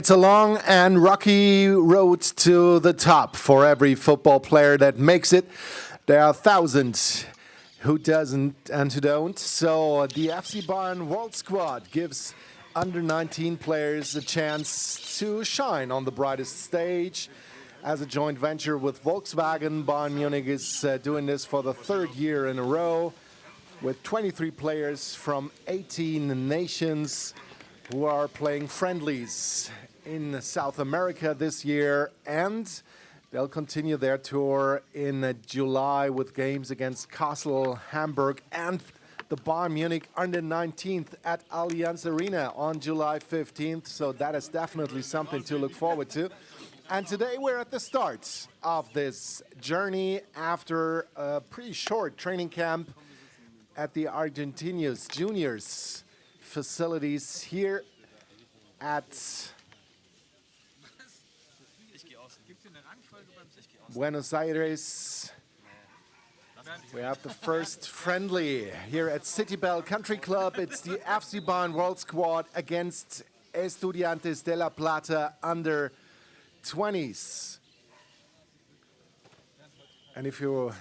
It's a long and rocky road to the top for every football player that makes it. There are thousands who doesn't and who don't. So the FC Bayern World Squad gives under 19 players a chance to shine on the brightest stage. As a joint venture with Volkswagen, Bayern Munich is doing this for the third year in a row with 23 players from 18 nations who are playing friendlies in South America this year, and they'll continue their tour in July with games against Kassel, Hamburg, and the Bayern Munich under 19th at Allianz Arena on July 15th. So that is definitely something to look forward to. And today we're at the start of this journey after a pretty short training camp at the Argentinos Juniors facilities here at Buenos Aires. We have the first friendly here at Citybell Country Club. It's the FC Bayern World Squad against Estudiantes de La Plata under 20s. And if you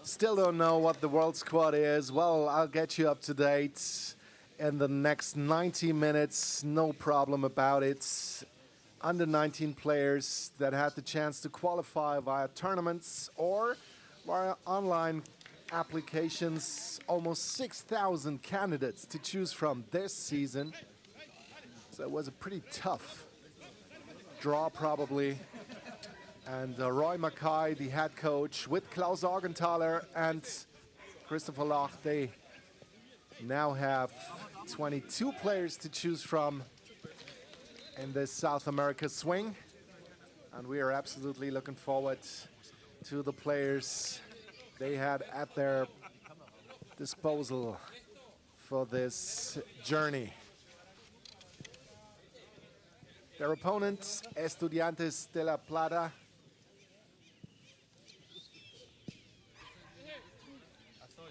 still don't know what the World Squad is, well, I'll get you up to date in the next 90 minutes, no problem about it. Under 19 players that had the chance to qualify via tournaments or via online applications. Almost 6,000 candidates to choose from this season. So it was a pretty tough draw probably. And Roy Mackay, the head coach, with Klaus Augenthaler and Christopher Loch, they now have 22 players to choose from in this South America swing. And we are absolutely looking forward to the players they had at their disposal for this journey. Their opponents, Estudiantes de La Plata,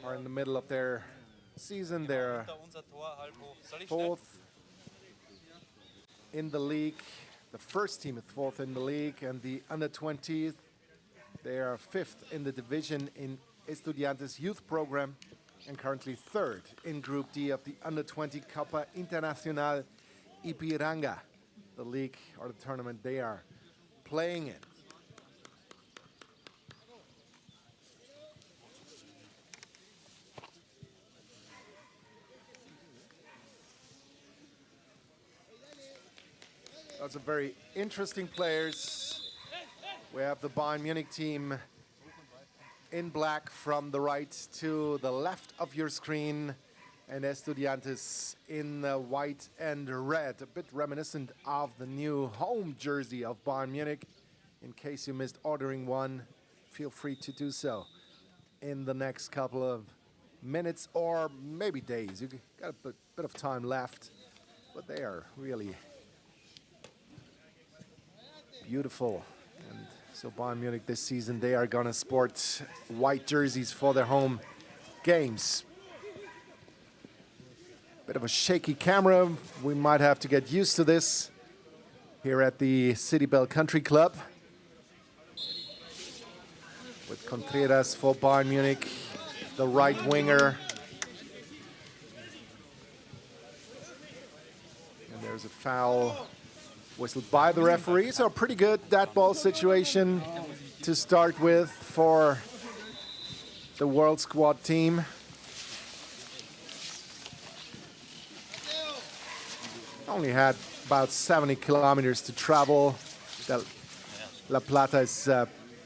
are in the middle of their season. They're fourth in the league. The first team is fourth in the league, and the under 20s, they are fifth in the division in Estudiantes youth program, and currently third in Group D of the under 20 Copa Internacional Ipiranga, the league or the tournament they are playing in. Those are very interesting players. We have the Bayern Munich team in black from the right to the left of your screen, and Estudiantes in white and red, a bit reminiscent of the new home jersey of Bayern Munich. In case you missed ordering one, feel free to do so in the next couple of minutes or maybe days. You've got a bit of time left, but they are really beautiful. And so Bayern Munich this season, they are gonna sport white jerseys for their home games. Bit of a shaky camera. We might have to get used to this here at the Citybell Country Club. With Contreras for Bayern Munich, the right winger. And there's a foul whistled by the referee. So pretty good that ball situation to start with for the World Squad team. Only had about 70 kilometers to travel. La Plata is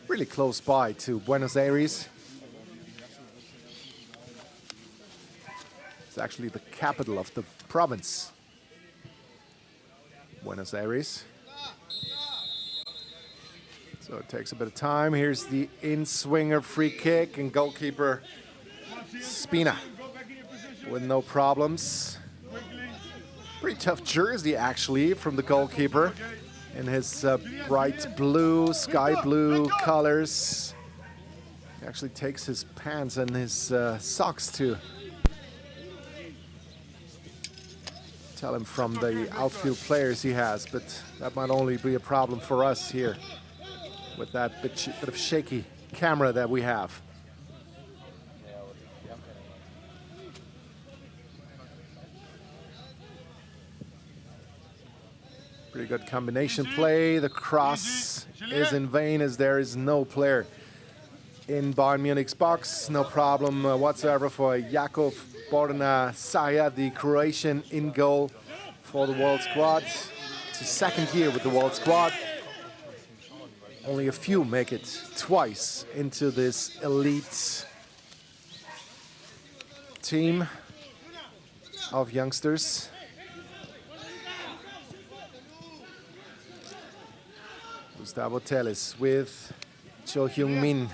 really close by to Buenos Aires. It's actually the capital of the province, Buenos Aires. So it takes a bit of time. Here's the in-swinger free kick, and goalkeeper Spina with no problems. Pretty tough jersey actually from the goalkeeper in his bright blue, sky blue colors. He actually takes his pants and his socks to tell him from the outfield players he has, but that might only be a problem for us here with that bit of shaky camera that we have. Pretty good combination play. The cross is in vain as there is no player in Bayern Munich's box. No problem whatsoever for Jakub Borna-Saja, the Croatian, in goal for the World Squad. It's his second year with the World Squad. Only a few make it twice into this elite team of youngsters. Gustavo Telles with Cho Hyung-min,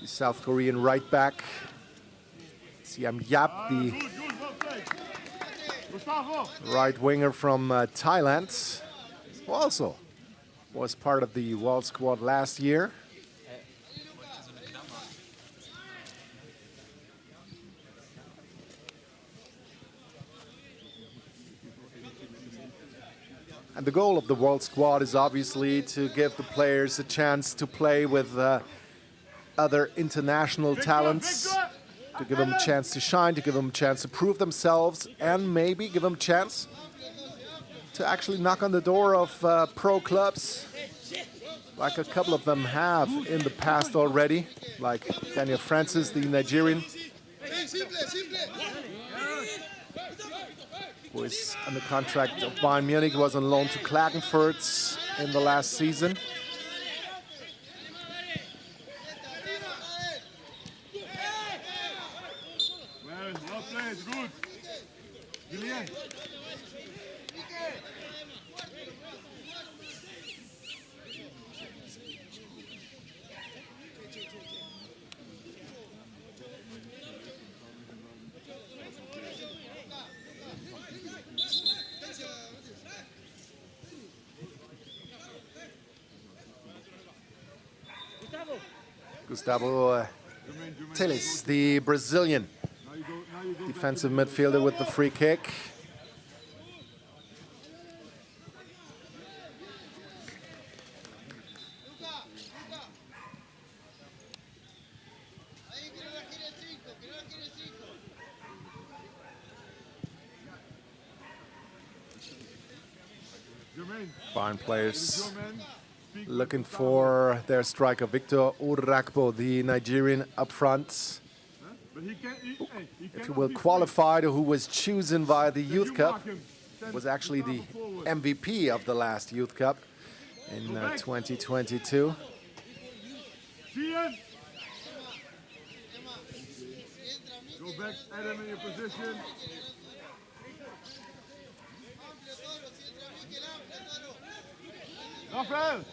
the South Korean right back. Siam Yap, the right winger from Thailand, who also was part of the World Squad last year. And the goal of the World Squad is obviously to give the players a chance to play with other international talents, to give them a chance to shine, to give them a chance to prove themselves, and maybe give them a chance to actually knock on the door of pro clubs, like a couple of them have in the past already, like Daniel Francis, the Nigerian, who is under contract of Bayern Munich, was on loan to Klagenfurt in the last season. Well played, good. Julian. Gustavo Telles, the Brazilian defensive midfielder, with the free kick. Bayern players looking for their striker, Victor Urakpo, the Nigerian up front. If you will, qualified, who was chosen via the Youth Cup, was actually the MVP of the last Youth Cup in 2022. Go back, Adam, in your position. Rafael!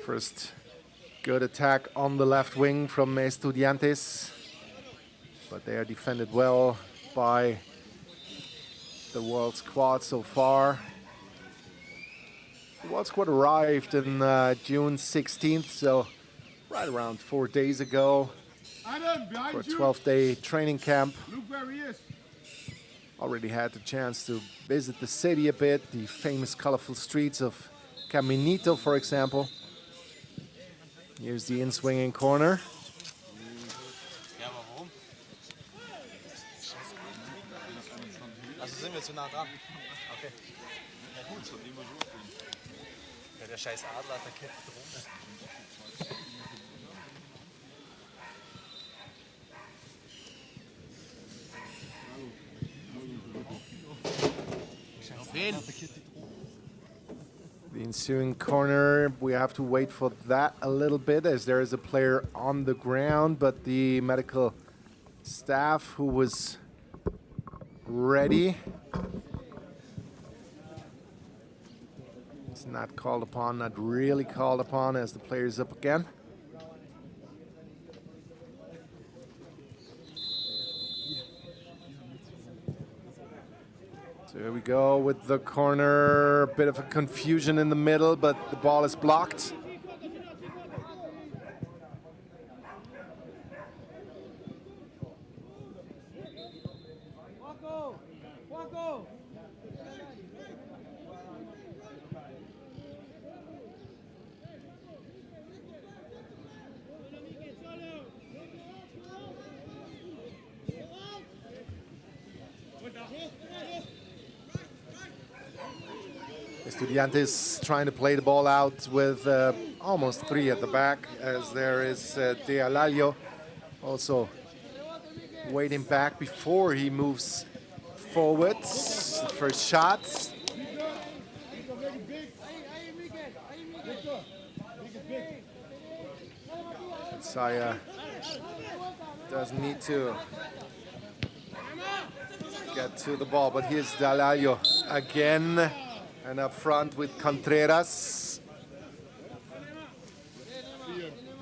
First good attack on the left wing from Estudiantes, but they are defended well by the World Squad so far. The World Squad arrived in June 16th, so right around 4 days ago, for a 12-day training camp. Look where he is. Already had the chance to visit the city a bit, the famous colorful streets of Caminito, for example. Here's the in-swinging corner. Ja, aber warum? Also sind wir zu nah dran. Okay. Ja gut, so nehmen wir so. Ja, der scheiß Adler hat der Kette drum. Auf wen? The ensuing corner, we have to wait for that a little bit as there is a player on the ground, but the medical staff who was ready is not called upon, not really called upon, as the player is up again. So here we go with the corner. A bit of a confusion in the middle, but the ball is blocked. Estudiantes trying to play the ball out with almost 3 at the back, as there is De Alalio also waiting back before he moves forward. The first shot. Saya doesn't need to get to the ball, but here's De Alalio again. And up front with Contreras.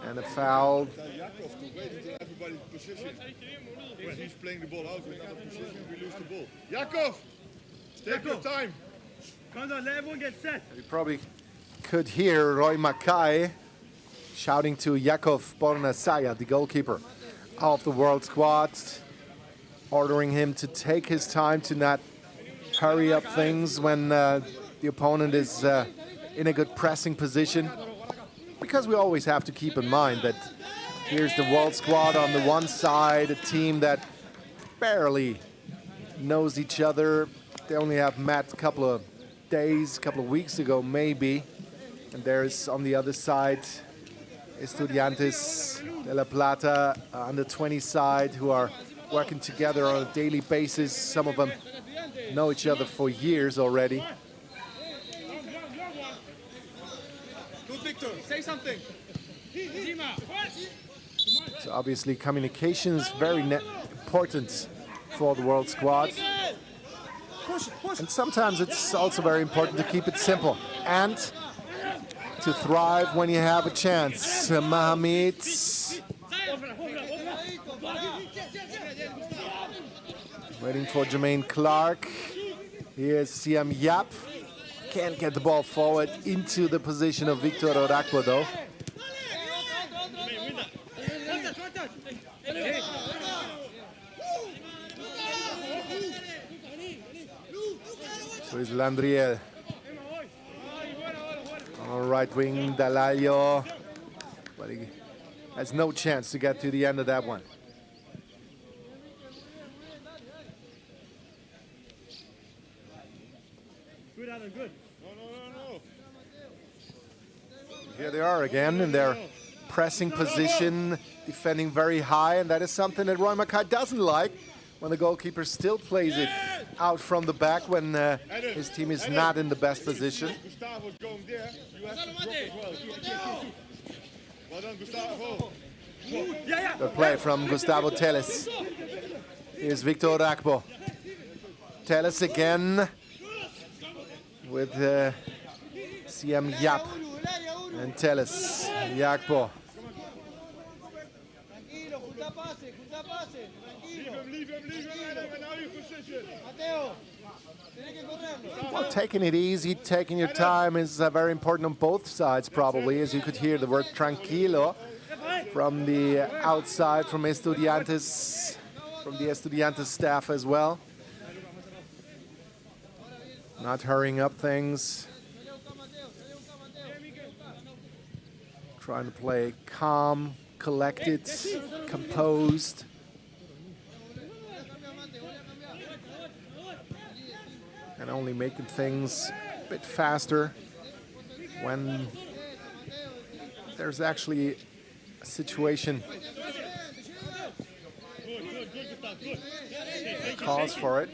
And a foul. Everybody's position. When he's playing the ball out with another position, we lose the ball. Jakov! Take your time. Come on, let everyone get set. You probably could hear Roy Mackay shouting to Jakov Bornasaya, the goalkeeper of the World Squad, ordering him to take his time, to not hurry up things when the opponent is in a good pressing position, because we always have to keep in mind that here's the World Squad on the one side, a team that barely knows each other. They only have met a couple of days, a couple of weeks ago maybe. And there's on the other side Estudiantes de La Plata, under 20 side, who are working together on a daily basis. Some of them know each other for years already. Victor, say something. So obviously communication is very important for the World Squad. And sometimes it's also very important to keep it simple and to thrive when you have a chance. Mohamed waiting for Jermaine Clark. Here's Siam Yap. Can't get the ball forward into the position of Victor Orakpo though. So is Landriel. On right wing, De Alalio. But he has no chance to get to the end of that one. Good, Alan, good. No. Here they are again in their pressing position, defending very high, and that is something that Roy Mackay doesn't like, when the goalkeeper still plays it out from the back when his team is not in the best position. Gustavo's going there. You have to drop as well. Well done, Gustavo. Good play from Gustavo Teles. Here's Victor Orakpo. Teles again with Siam Yap and Teles. Jakpo. Leave him, and now your position. Well, taking it easy, taking your time is very important on both sides probably, as you could hear the word tranquilo from the outside, from Estudiantes, from the Estudiantes staff as well. Not hurrying up things. Trying to play calm, collected, composed. And only making things a bit faster when there's actually a situation that calls for it.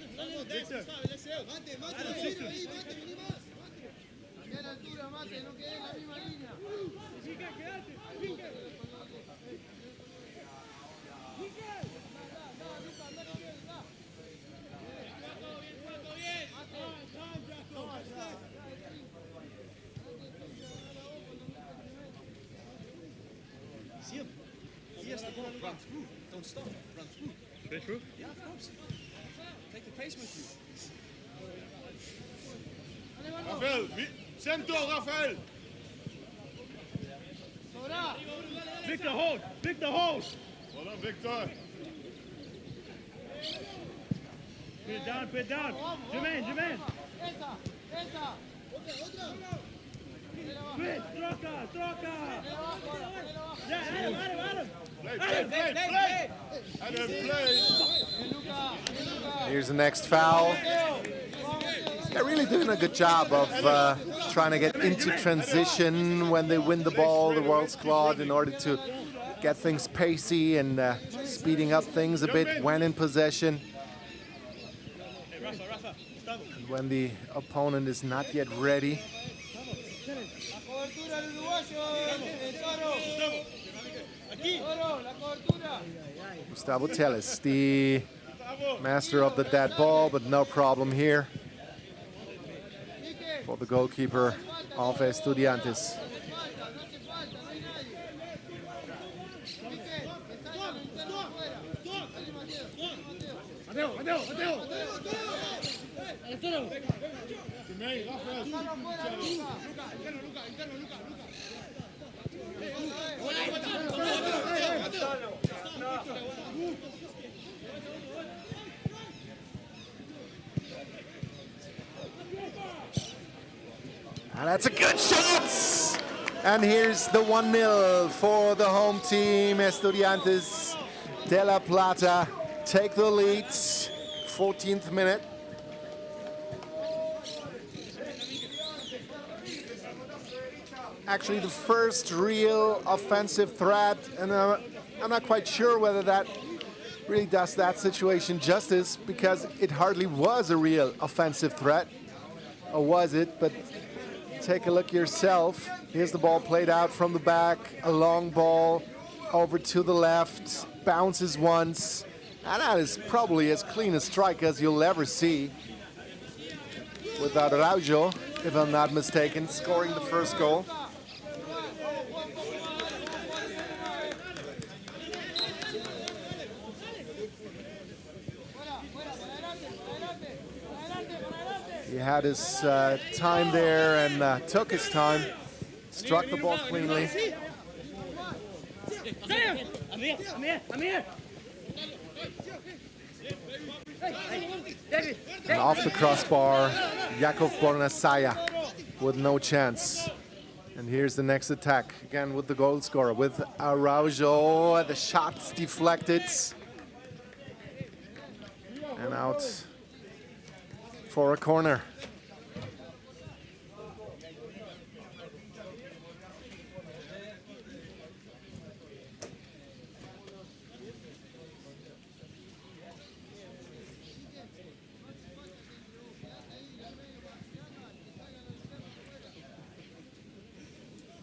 See him. He has to go. Run through. Don't stop. Run through. Stay through? Yeah, of course. Take the pace with you. Rafael, centro, Rafael. Victor, hold! Victor, hold! Well done, Victor. Put it down! Jermaine! Quick, troca! Yeah, Adam! Play. And then play. Here's the next foul. They're really doing a good job of trying to get into transition when they win the ball, the World Squad, in order to get things pacey and speeding up things a bit when in possession. And when the opponent is not yet ready. Gustavo Telles, the master of the dead ball, but no problem here for the goalkeeper of Estudiantes. And that's a good shot! And here's the 1-0 for the home team. Estudiantes de La Plata take the lead. 14th minute. Actually, the first real offensive threat, and I'm not quite sure whether that really does that situation justice, because it hardly was a real offensive threat. Or was it? But take a look yourself. Here's the ball played out from the back, a long ball over to the left, bounces once, and that is probably as clean a strike as you'll ever see. Without Araujo, if I'm not mistaken, scoring the first goal. He had his time there and took his time, struck the ball cleanly. I'm here! And off the crossbar, Jakov Bornasaya with no chance. And here's the next attack, again with the goal scorer, with Araujo. The shot's deflected. And out for a corner.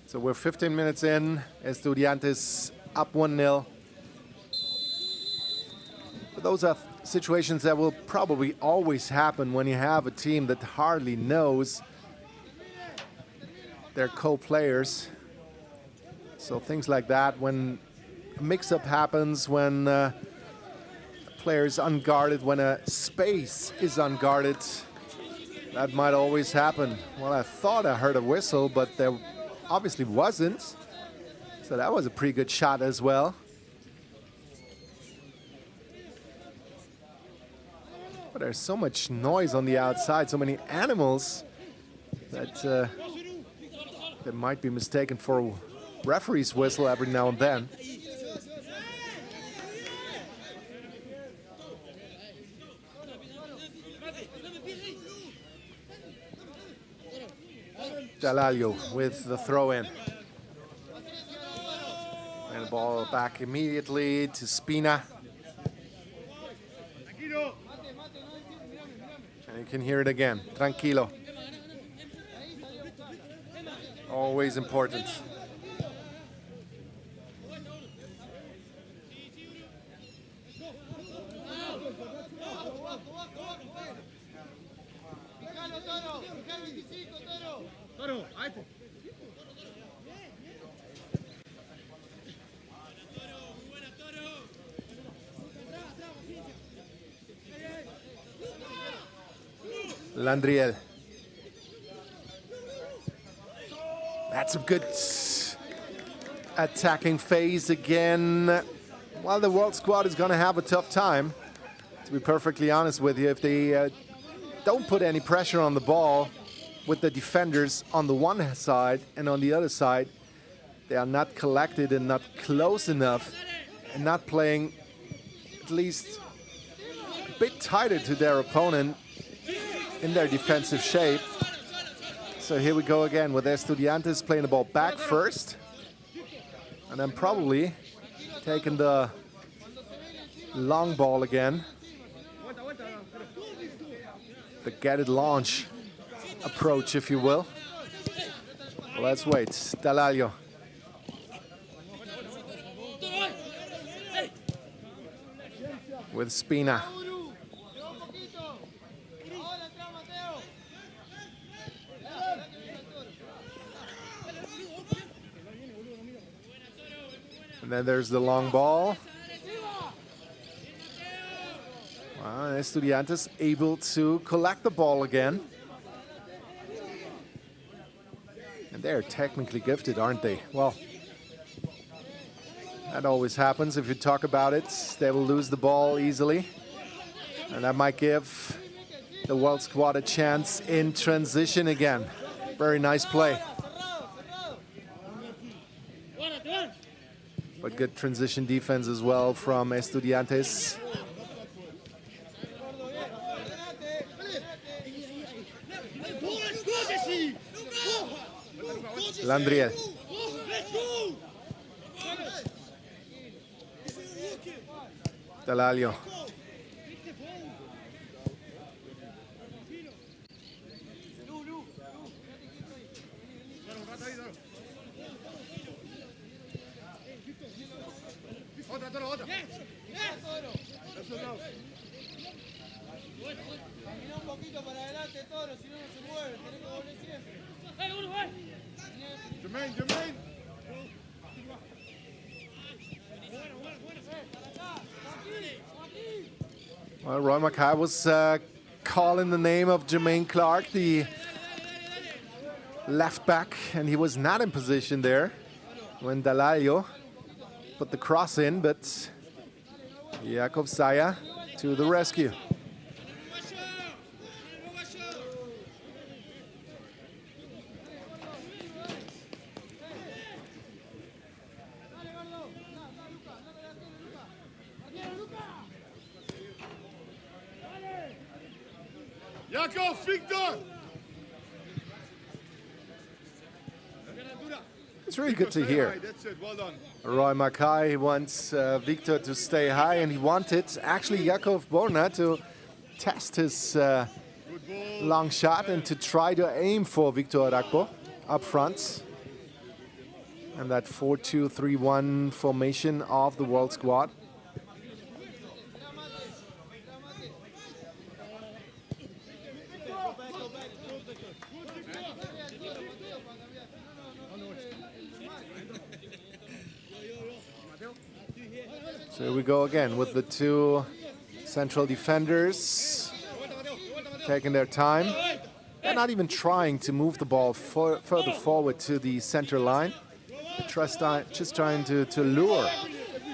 So we're 15 minutes in, Estudiantes up 1-0. But those are situations that will probably always happen when you have a team that hardly knows their co-players. So things like that, when a mix-up happens, when a player is unguarded, when a space is unguarded, that might always happen. Well, I thought I heard a whistle, but there obviously wasn't. So that was a pretty good shot as well. But there's so much noise on the outside, so many animals, that they might be mistaken for a referee's whistle every now and then. Dalalio with the throw-in. And the ball back immediately to Spina. And you can hear it again. Tranquilo. Always important. Landriel. That's a good attacking phase again. Well, the World Squad is going to have a tough time, to be perfectly honest with you, if they don't put any pressure on the ball with the defenders on the one side, and on the other side, they are not collected and not close enough and not playing at least a bit tighter to their opponent in their defensive shape. So here we go again with Estudiantes playing the ball back first, and then probably taking the long ball again. The get it launch approach, if you will. Well, let's wait. Dalaglio. With Spina. And then there's the long ball. Well, Estudiantes able to collect the ball again. And they're technically gifted, aren't they? Well, that always happens if you talk about it. They will lose the ball easily. And that might give the World Squad a chance in transition again. Very nice play. But good transition defense as well from Estudiantes. Landriel. Dalaglio. Jermaine. Well, Roy Mackay was calling the name of Jermaine Clark, the left back, and he was not in position there when Dalaglio put the cross in, but Jakov Saya to the rescue. Jakov, Victor! It's really good to hear. That's it, well done. Roy Mackay wants Victor to stay high, and he wanted actually Jakov Borna to test his long shot and to try to aim for Victor Rakpo up front. And that 4-2-3-1 formation of the World Squad. So here we go again with the two central defenders taking their time. They're not even trying to move the ball further forward to the center line. They're just trying to lure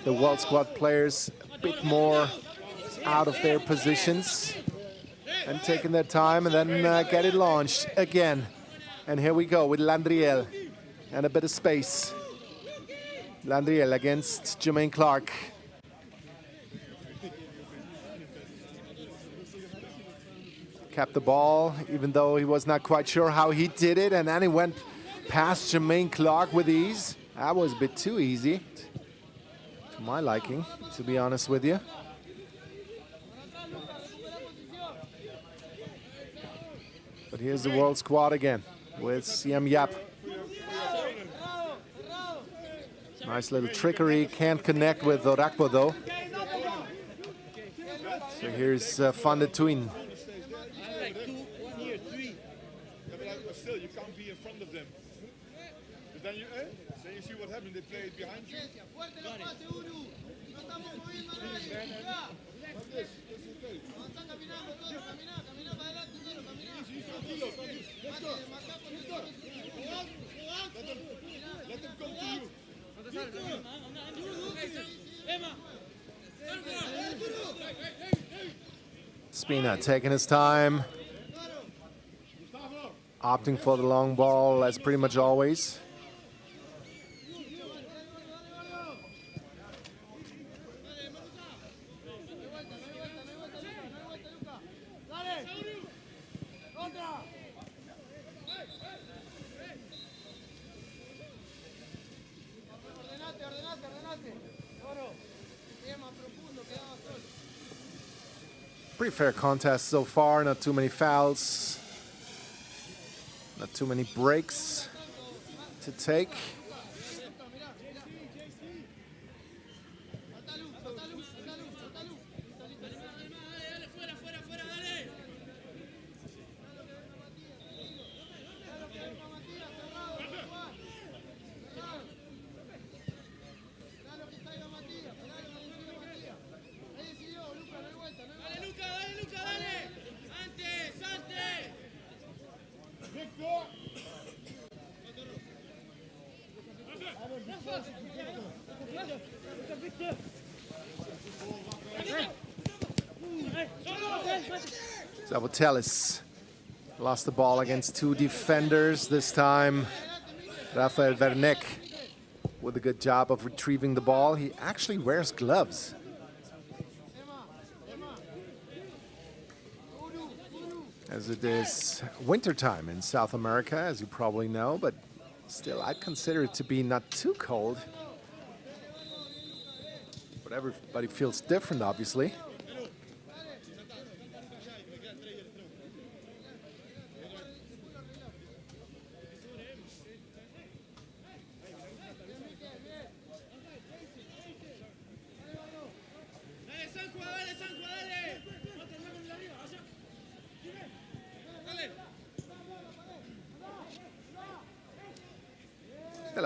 the World Squad players a bit more out of their positions and taking their time, and then get it launched again. And here we go with Landriel and a bit of space. Landriel against Jermaine Clark. Kept the ball, even though he was not quite sure how he did it, and then he went past Jermaine Clark with ease. That was a bit too easy, to my liking, to be honest with you. But here's the World Squad again with Siem Yap. Nice little trickery, can't connect with Rakpo though. So here's Van de Twin. But still, you can't be in front of them. But then you, say Can you see what happened? They played behind you. Like this. That's okay. Easy, tranquilo. Let's go. Let them come to you. Spina taking his time, opting for the long ball as pretty much always. Pretty fair contest so far, not too many fouls, not too many breaks to take. Zavotelis lost the ball against two defenders. This time, Rafael Werneck with a good job of retrieving the ball. He actually wears gloves. As it is wintertime in South America, as you probably know, but still I'd consider it to be not too cold. But everybody feels different, obviously.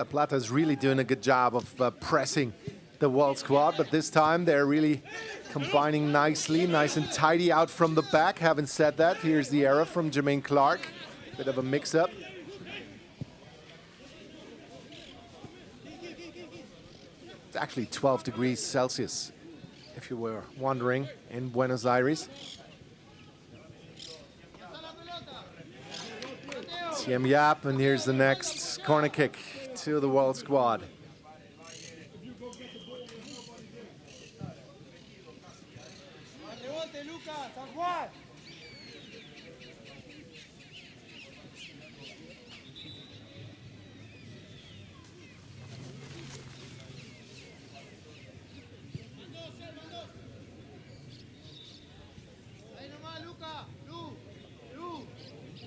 Plata is really doing a good job of pressing the World Squad, but this time they're really combining nicely, nice and tidy out from the back. Having said that, here's the error from Jermaine Clark. Bit of a mix-up. It's actually 12 degrees Celsius, if you were wondering, in Buenos Aires. Siem Yap, and here's the next corner kick to the World Squad.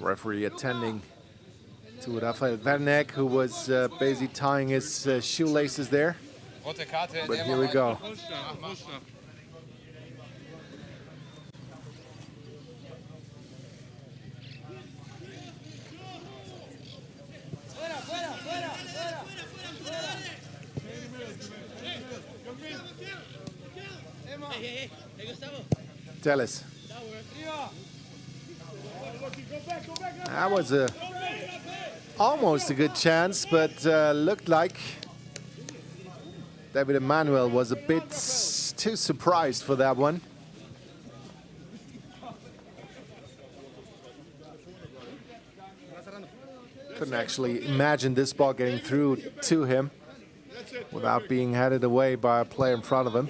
Referee attending to Rafael Werneck, who was basically tying his shoelaces there. But here we go. Telles. That was almost a good chance, but looked like David Emmanuel was a bit too surprised for that one. Couldn't actually imagine this ball getting through to him without being headed away by a player in front of him.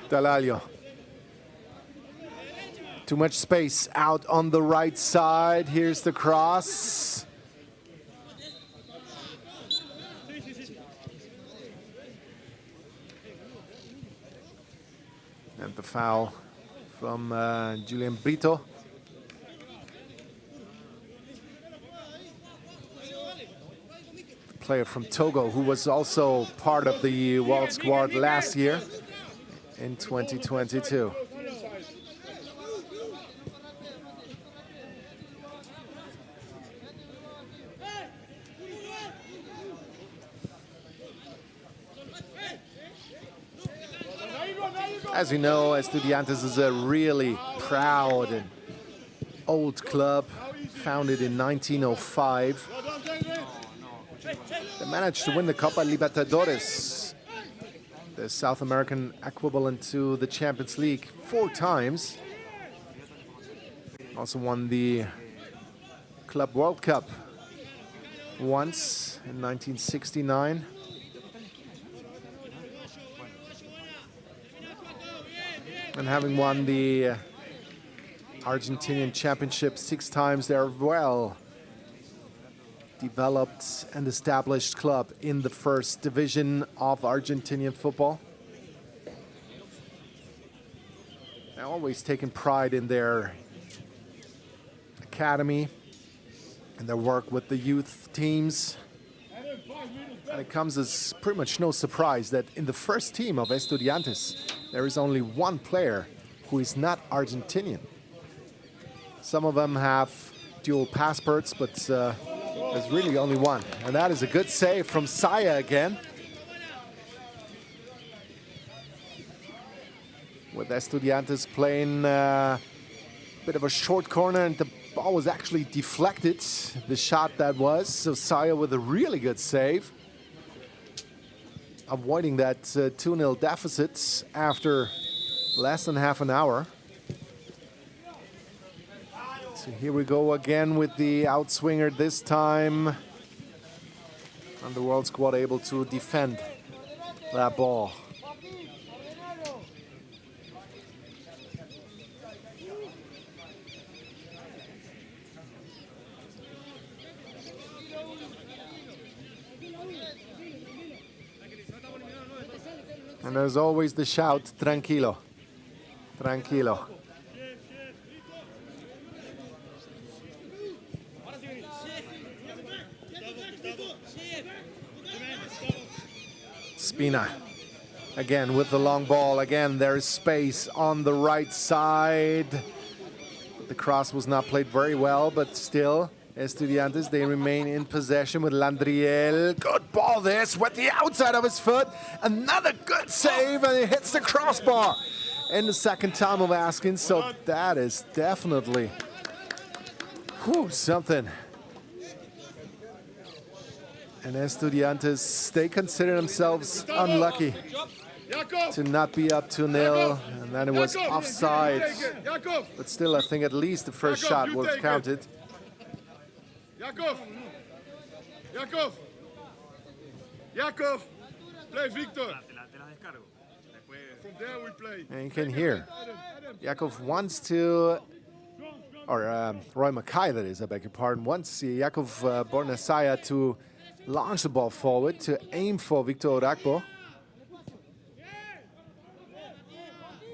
Dalalio. Too much space out on the right side. Here's the cross. And the foul from Julian Brito. The player from Togo, who was also part of the World Squad last year in 2022. As you know, Estudiantes is a really proud and old club, founded in 1905. They managed to win the Copa Libertadores, the South American equivalent to the Champions League, 4 times. Also won the Club World Cup once in 1969. And having won the Argentinian Championship 6 times, they're a well-developed and established club in the first division of Argentinian football. They're always taking pride in their academy and their work with the youth teams. And it comes as pretty much no surprise that in the first team of Estudiantes, there is only one player who is not Argentinian. Some of them have dual passports, but there's really only one. And that is a good save from Saya again. With Estudiantes playing a bit of a short corner, and the ball was actually deflected, the shot that was. So Saya with a really good save, avoiding that 2-0 deficit after less than half an hour. So here we go again with the outswinger this time. And the World Squad able to defend that ball. And there's always the shout, tranquilo, tranquilo. Spina, again with the long ball. Again, there is space on the right side. The cross was not played very well, but still, Estudiantes, they remain in possession with Landriel. Good ball this, with the outside of his foot. Another good save, and it hits the crossbar in the second time of asking. So that is definitely something. And Estudiantes, they consider themselves unlucky to not be up 2-0, and then it was offside. But still, I think at least the first shot would have counted. Yakov! Yakov! Yakov! Play Victor! From there we play. And you can hear Yakov wants to, or Roy Mackay, that is, I beg your pardon, wants Yakov Bornasaya to launch the ball forward, to aim for Victor Orakpo.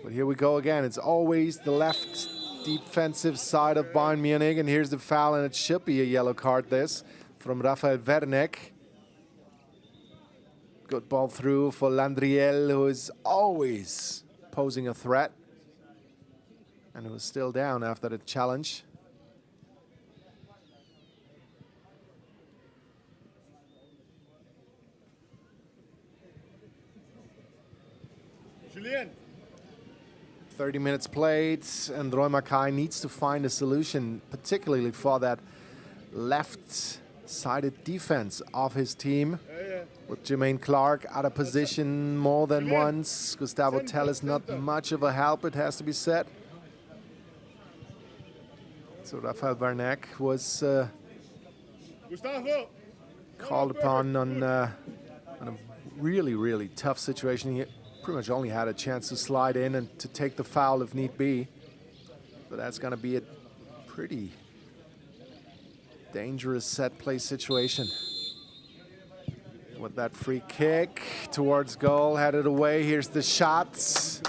But here we go again. It's always the left defensive side of Bayern Munich, and here's the foul, and it should be a yellow card, this, from Rafael Werneck. Good ball through for Landriel, who is always posing a threat. And who was still down after the challenge. Julien! 30 minutes played, and Roy Mackay needs to find a solution, particularly for that left-sided defense of his team. With Jermaine Clark out of position more than once. Gustavo Tell is not much of a help, it has to be said. So Rafael Werneck was called upon on a really, really tough situation. He pretty much only had a chance to slide in and to take the foul if need be. But that's going to be a pretty dangerous set play situation. With that free kick towards goal, headed away. Here's the shots.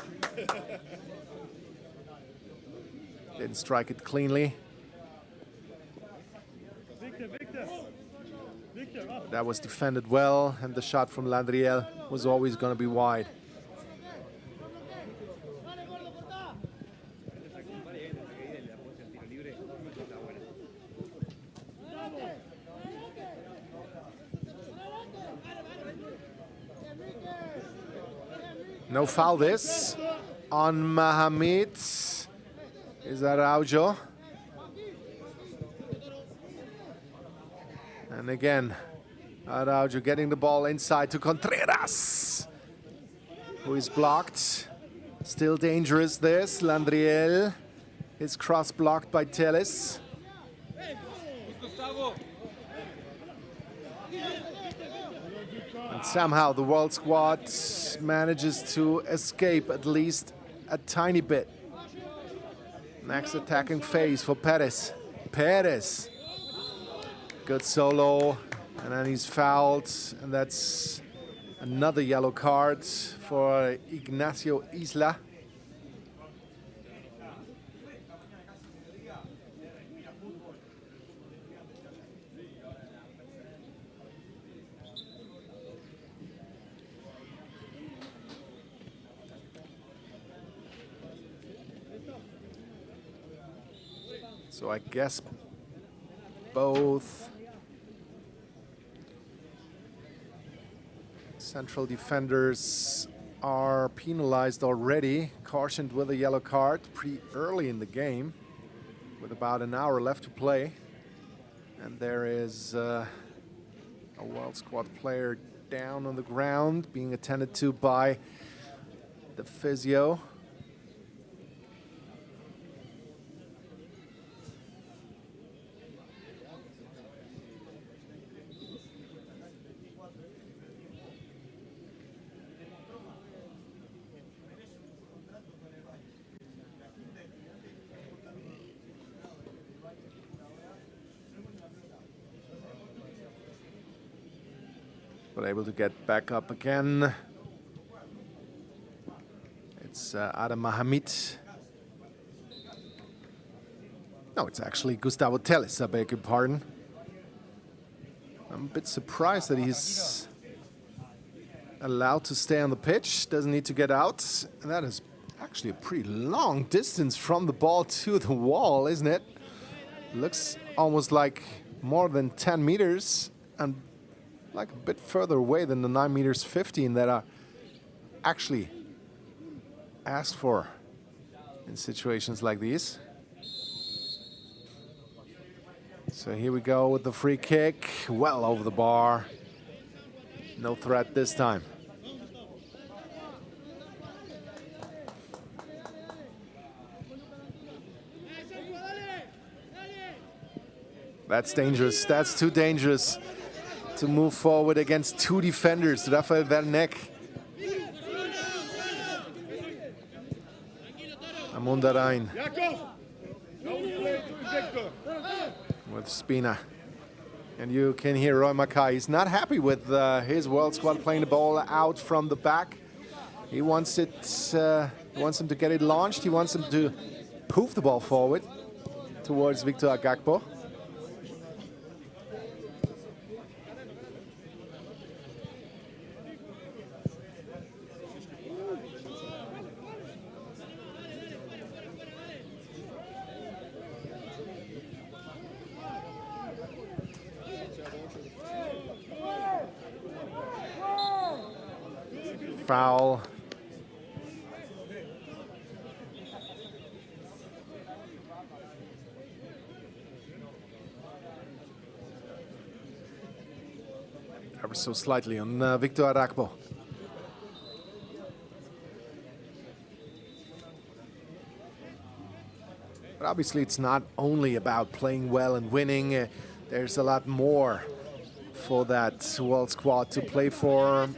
Didn't strike it cleanly. Victor, up. That was defended well, and the shot from Landriel was always going to be wide. No foul this on Mohamed. Is that Araujo? And again, Araujo getting the ball inside to Contreras, who is blocked. Still dangerous this. Landriel is cross blocked by Telles. And somehow the World Squad manages to escape at least a tiny bit. Next attacking phase for Perez. Perez. Good solo, and then he's fouled, and that's another yellow card for Ignacio Isla. So I guess both central defenders are penalized already, cautioned with a yellow card pretty early in the game, with about an hour left to play. And there is a World Squad player down on the ground, being attended to by the physio. But able to get back up again. It's Adam Mohamed. No, it's actually Gustavo Telles, I beg your pardon. I'm a bit surprised that he's allowed to stay on the pitch, doesn't need to get out. And that is actually a pretty long distance from the ball to the wall, isn't it? Looks almost like more than 10 meters, and like a bit further away than the 9 meters 15 that are actually asked for in situations like these. So here we go with the free kick, well over the bar. No threat this time. That's dangerous, that's too dangerous to move forward against two defenders. Rafael Werneck. Amundarain with Spina. And you can hear Roy Mackay. He's not happy with his World Squad playing the ball out from the back. He wants it. He wants him to get it launched. He wants him to poof the ball forward towards Victor Agakpo. Foul. Ever so slightly on Victor Agakpo. But obviously it's not only about playing well and winning. There's a lot more for that World Squad to play for.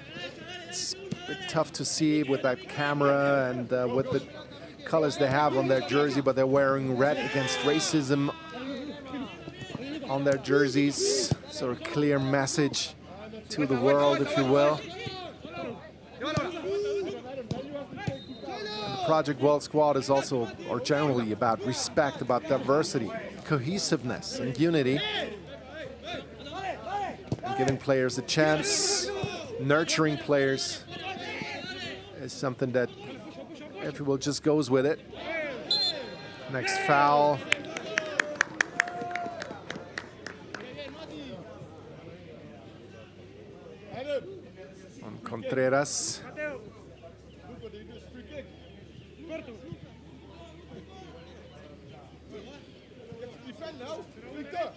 It's a bit tough to see with that camera and with the colors they have on their jersey, but they're wearing red against racism on their jerseys. So a clear message to the world, if you will. And Project World Squad is also, or generally, about respect, about diversity, cohesiveness, and unity. And giving players a chance, nurturing players is something that everyone just goes with it. Next foul. On Contreras. Defend now, Victor.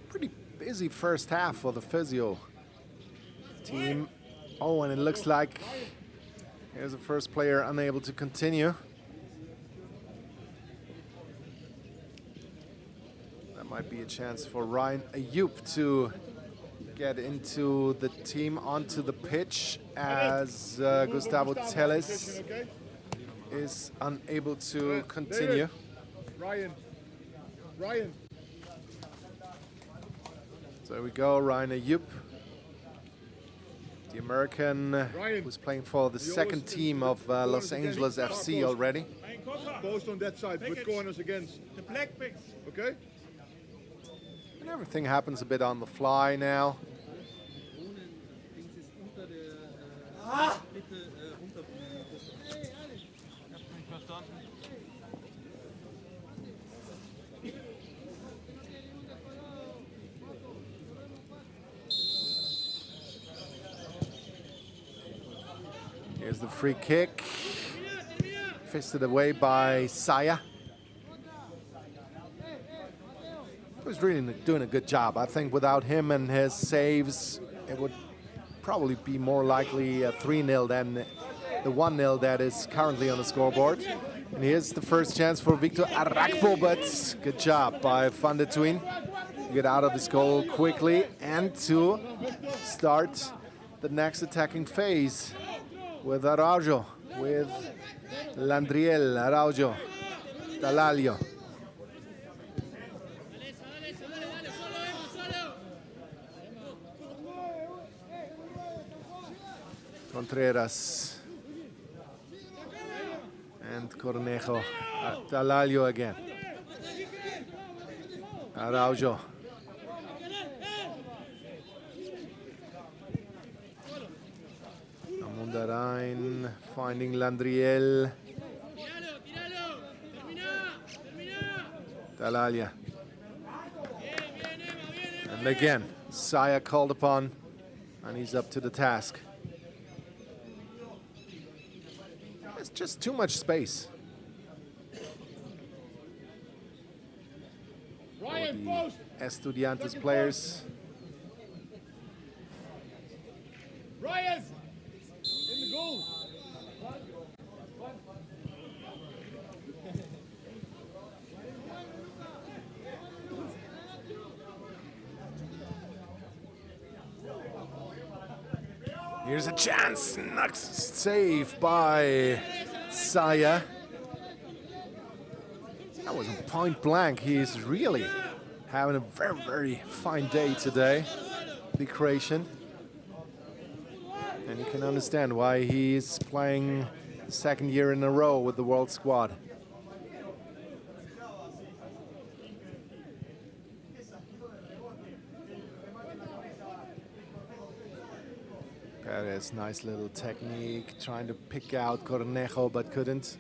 Pretty busy first half for the physio team. Oh, and it looks like here's the first player unable to continue. That might be a chance for Ryan Ayub to get into the team onto the pitch as Gustavo Teles is unable to continue. Ryan. So there we go, Ryan Ayub, the American who's playing for the second team of Los Angeles FC already. Post on that side, with corners against. The black picks. Okay? And everything happens a bit on the fly now. Here's the free kick. Fisted away by Saya. He was really doing a good job. I think without him and his saves, it would probably be more likely a 3-0 than the 1-0 that is currently on the scoreboard. And here's the first chance for Victor Arakpo, but good job by Van der Twin to get out of this goal quickly and to start the next attacking phase with Araujo, with Landriel, Araujo, Talalio. Contreras and Cornejo. Talalio again. Araujo. Amundarain finding Landriel. Talalia. And again, Saya called upon, and he's up to the task. There's just too much space. Ryan, post! Estudiantes players. Ryan! In the goal! Here's a chance. Nice save by Saya. That was a point blank. He's really having a very, very fine day today, the Croatian. And you can understand why he's playing the second year in a row with the World Squad. Perez, nice little technique, trying to pick out Cornejo, but couldn't.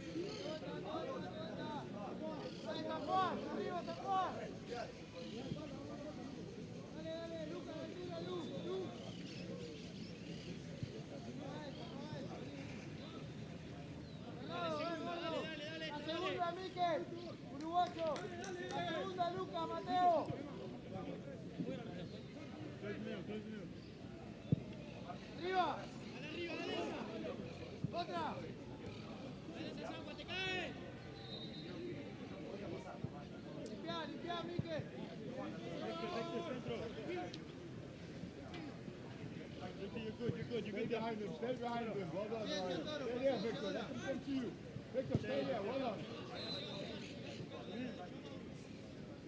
Stay behind him, stay behind him. Well done, Ryan. Stay there, Victor. Let him come to you. Victor, stay there. Well done.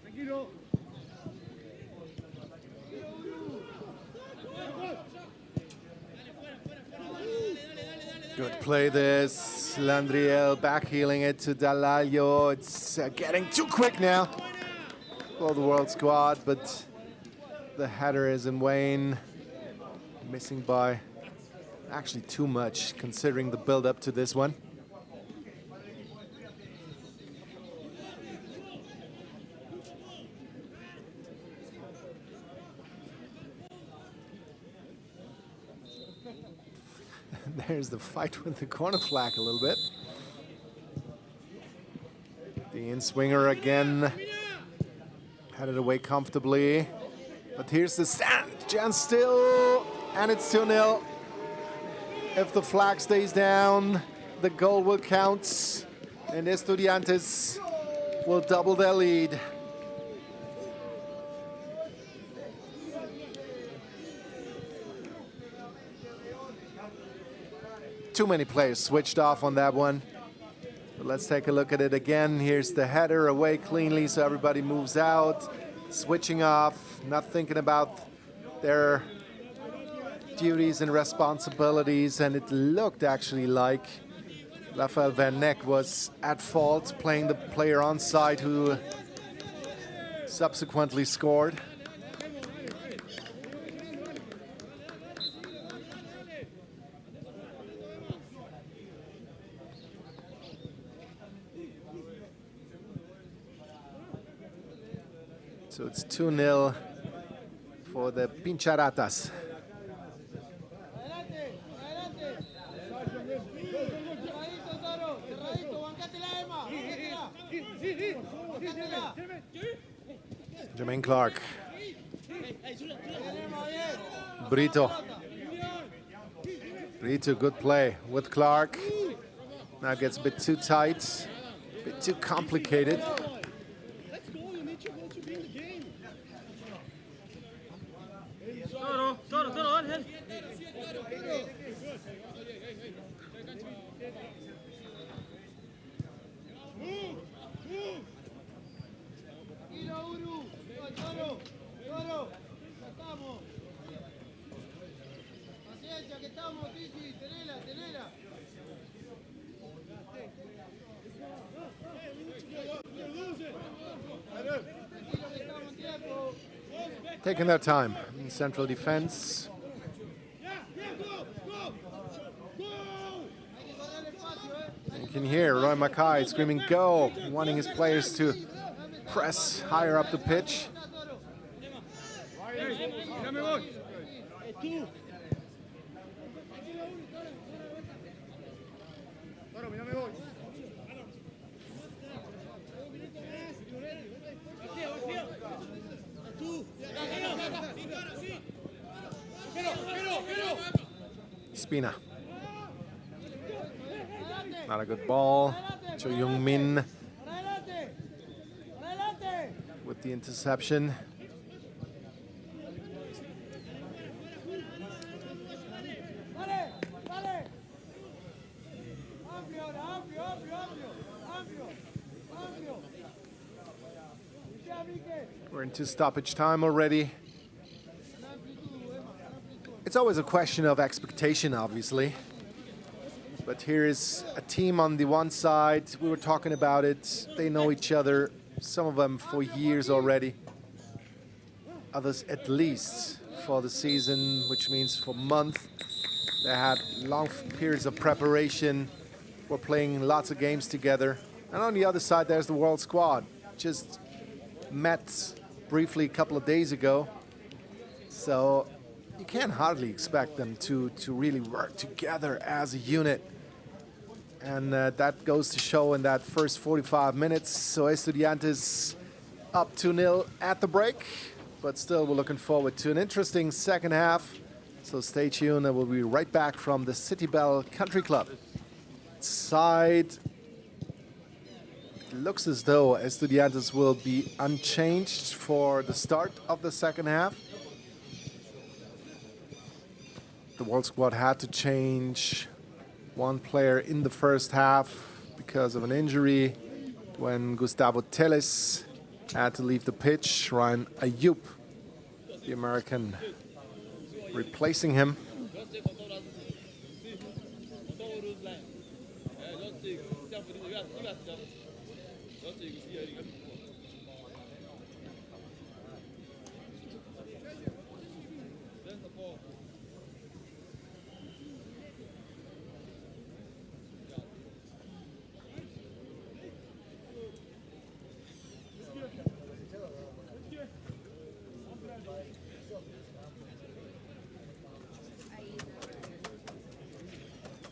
Tranquilo. Good play this. Landriel backheeling it to Dalalio. It's getting too quick now for the World Squad, but the header is in vain. Missing by actually too much considering the build-up to this one. There's the fight with the corner flag a little bit. The in-swinger again. Headed away comfortably. But here's the stand. Jan still. And it's 2-0. If the flag stays down, the goal will count. And Estudiantes will double their lead. Too many players switched off on that one. But let's take a look at it again. Here's the header away cleanly, so everybody moves out. Switching off, not thinking about their duties and responsibilities. And it looked actually like Rafael Van Neck was at fault, playing the player on side who subsequently scored. So it's 2-0 for the Pincharatas. Jermaine Clark. Brito. Brito, good play with Clark. Now it gets a bit too tight, a bit too complicated. Taking their time in central defense. You can hear Roy Mackay screaming go, wanting his players to press higher up the pitch. Spina. Not a good ball. Cho Young Min with the interception. We're into stoppage time already. It's always a question of expectation, obviously. But here is a team on the one side. We were talking about it. They know each other, some of them for years already. Others at least for the season, which means for months. They had long periods of preparation. We're playing lots of games together. And on the other side, there's the World Squad. Just met briefly a couple of days ago. So you can't hardly expect them to really work together as a unit. And that goes to show in that first 45 minutes. So Estudiantes up 2-0 at the break. But still, we're looking forward to an interesting second half. So stay tuned, and we'll be right back from the City Bell Country Club. Side looks as though Estudiantes will be unchanged for the start of the second half. The World Squad had to change one player in the first half because of an injury when Gustavo Teles had to leave the pitch. Ryan Ayub, the American, replacing him.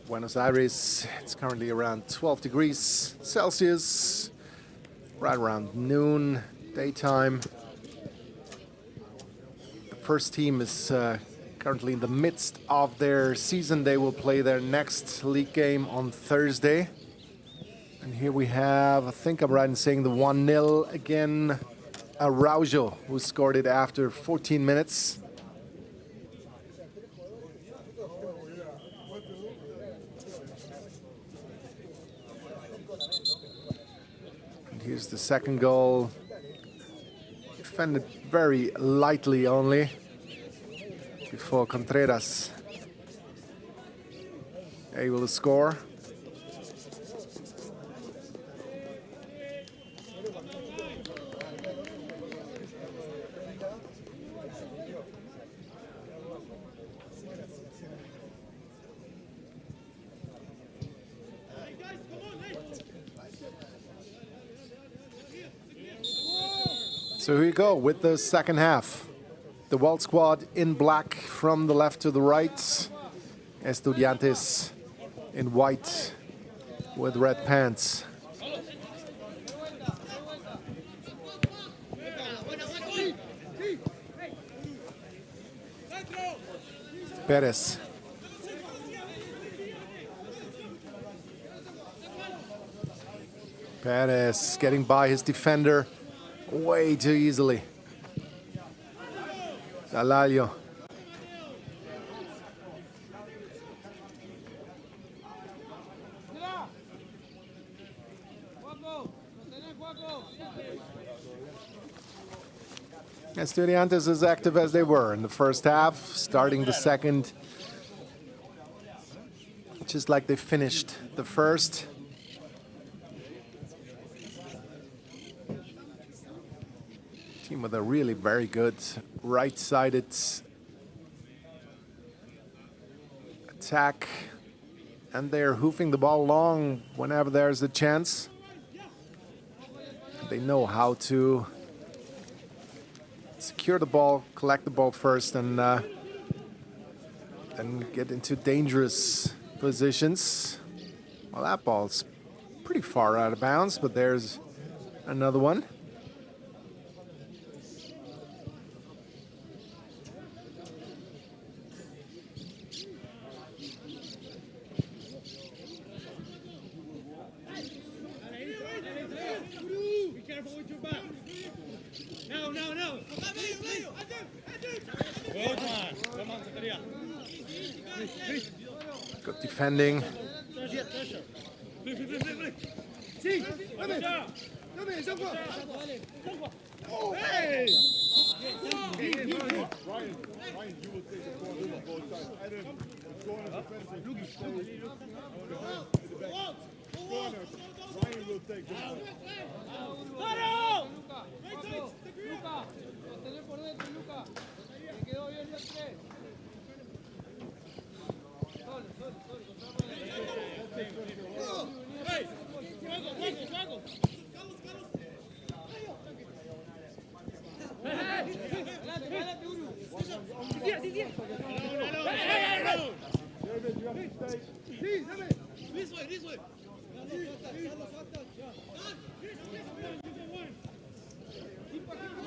Buenos Aires, it's currently around 12 degrees Celsius, right around noon, daytime. The first team is currently in the midst of their season. They will play their next league game on Thursday. And here we have, I think I'm right in saying, the 1-0 again, Araujo, who scored it after 14 minutes. Here's the second goal. Defended very lightly only before Contreras able to score. So here we go with the second half. The World Squad in black from the left to the right. Estudiantes in white with red pants. Perez. Perez getting by his defender way too easily. Galalio. Estudiantes as active as they were in the first half, starting the second, just like they finished the first. Team with a really very good right-sided attack, and they're hoofing the ball long whenever there's a chance. They know how to secure the ball, collect the ball first, and then get into dangerous positions. Well, that ball's pretty far out of bounds, but there's another one. Good defending. Ryan, you will take the corner on both sides. Adam, corner defensive. Stay in the back. Corner, Ryan will take the ball. This way.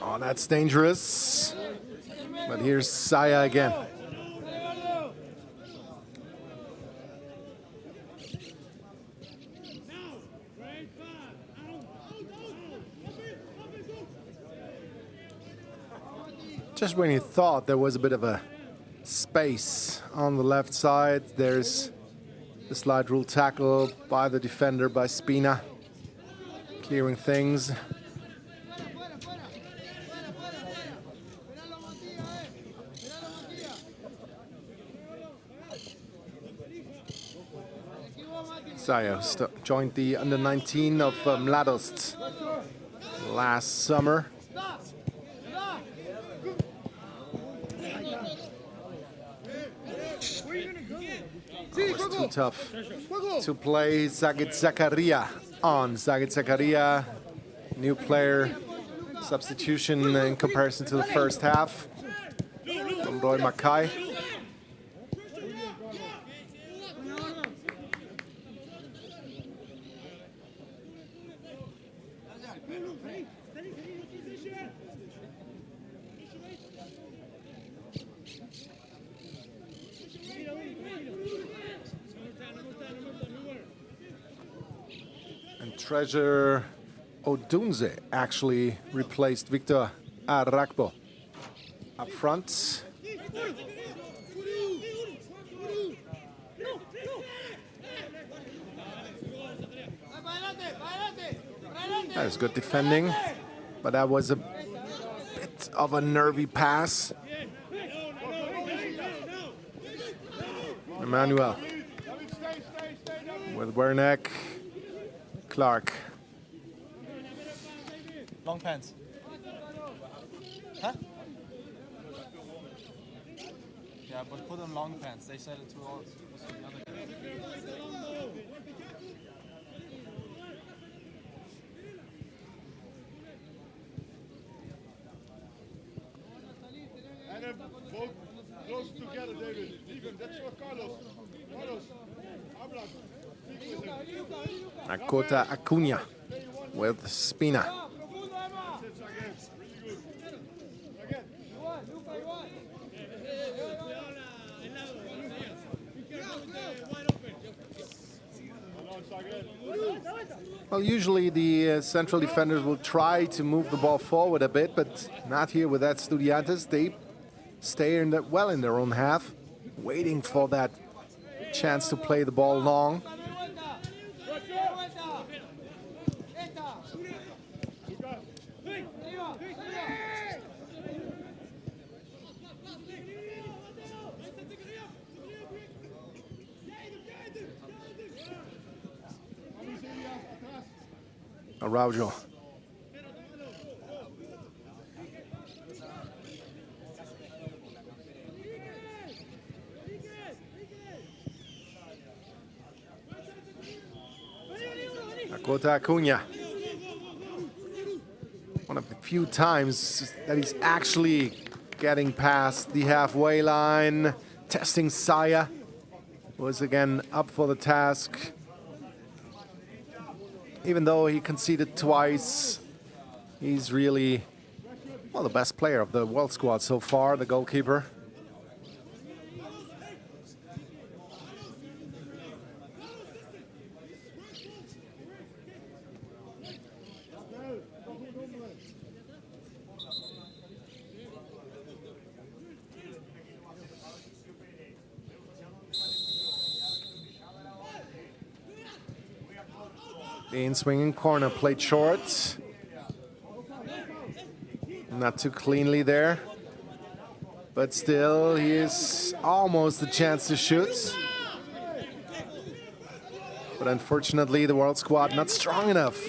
Oh, that's dangerous. But here's Saya again. Just when you thought there was a bit of a space on the left side, there's the slide rule tackle by the defender, by Spina, clearing things. Sayo joined the under-19 of Mladost last summer. It was too tough to play Zagit Zakaria on. Zagit Zakaria, new player, substitution in comparison to the first half from Roy Mackay. Treasure Odunze actually replaced Victor Arakpo up front. That is good defending, but that was a bit of a nervy pass. Emmanuel with Werneck. Clark. Long pants. Huh? Yeah, but put on long pants. They said it too old. And then both close together, David. Even that's for Carlos. Carlos, habla. Nakota Acuna with Spina. Well, usually the central defenders will try to move the ball forward a bit, but not here with that Estudiantes. They stay in well in their own half, waiting for that chance to play the ball long. Araujo. Nakota Acuna. One of the few times that he's actually getting past the halfway line. Testing Saya was again up for the task. Even though he conceded twice, he's really, well, the best player of the world squad so far, the goalkeeper. The in-swinging corner played short. Not too cleanly there. But still, he is almost a chance to shoot. But unfortunately, the world squad not strong enough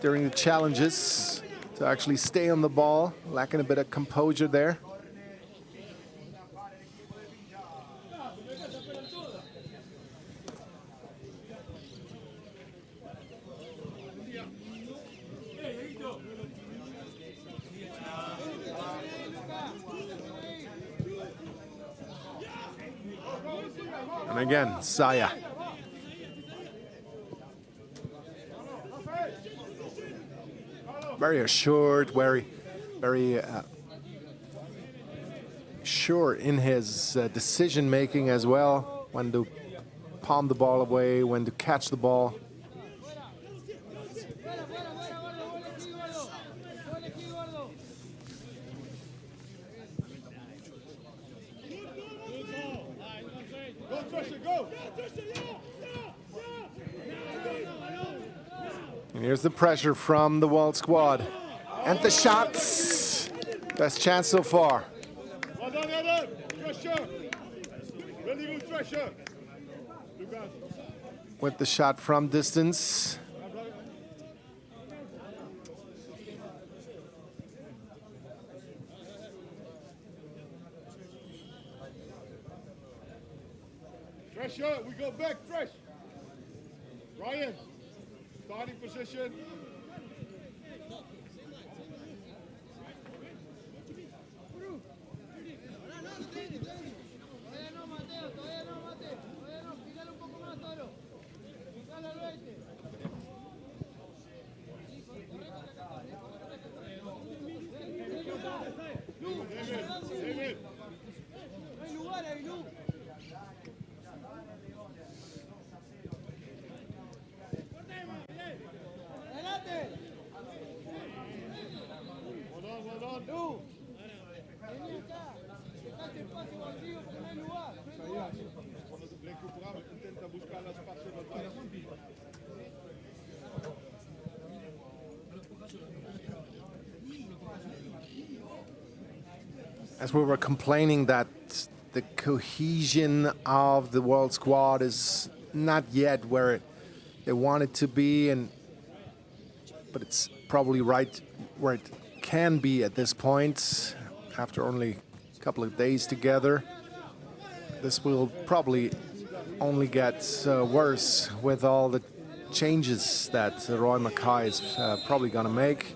during the challenges to actually stay on the ball. Lacking a bit of composure there. And again, Saya. Very assured, very sure in his decision making as well. When to palm the ball away, when to catch the ball. Pressure, go. And here's the pressure from the World Squad. And the shots. Best chance so far. Well done, Adam. Pressure. Really good pressure. Lucas. With the shot from distance. Pressure, we go back, fresh. Ryan, starting position. David. Well done. Cuando le recuperamos, intenta buscar el espacio de atrás. As we were complaining that the cohesion of the World Squad is not yet where they want it to be, but it's probably right where it can be at this point after only a couple of days together. This will probably only get worse with all the changes that Roy Mackay is probably going to make,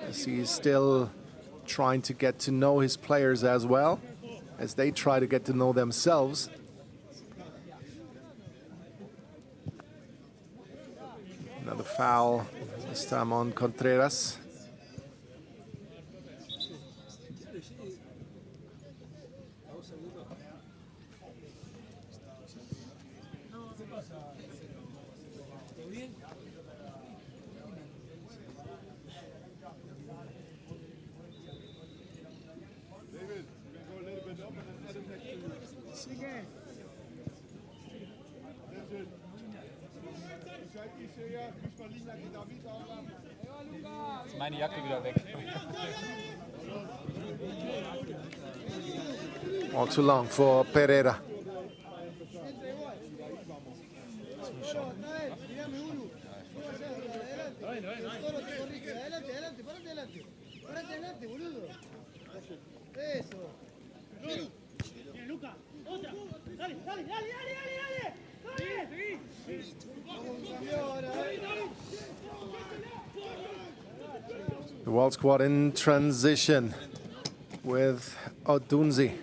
as he's still trying to get to know his players as well as they try to get to know themselves. Another foul, this time on Contreras. David, you can go a little bit up and then Adam next to you. That's it. Kijk, Isaiah, Gusmalina, die daar niet aan. Ist meine Jacke wieder weg. All too long for Pereira. Bien, Luca. Otra. Dale, dale, dale, dale, dale, dale. The World Squad in transition with Odunzi.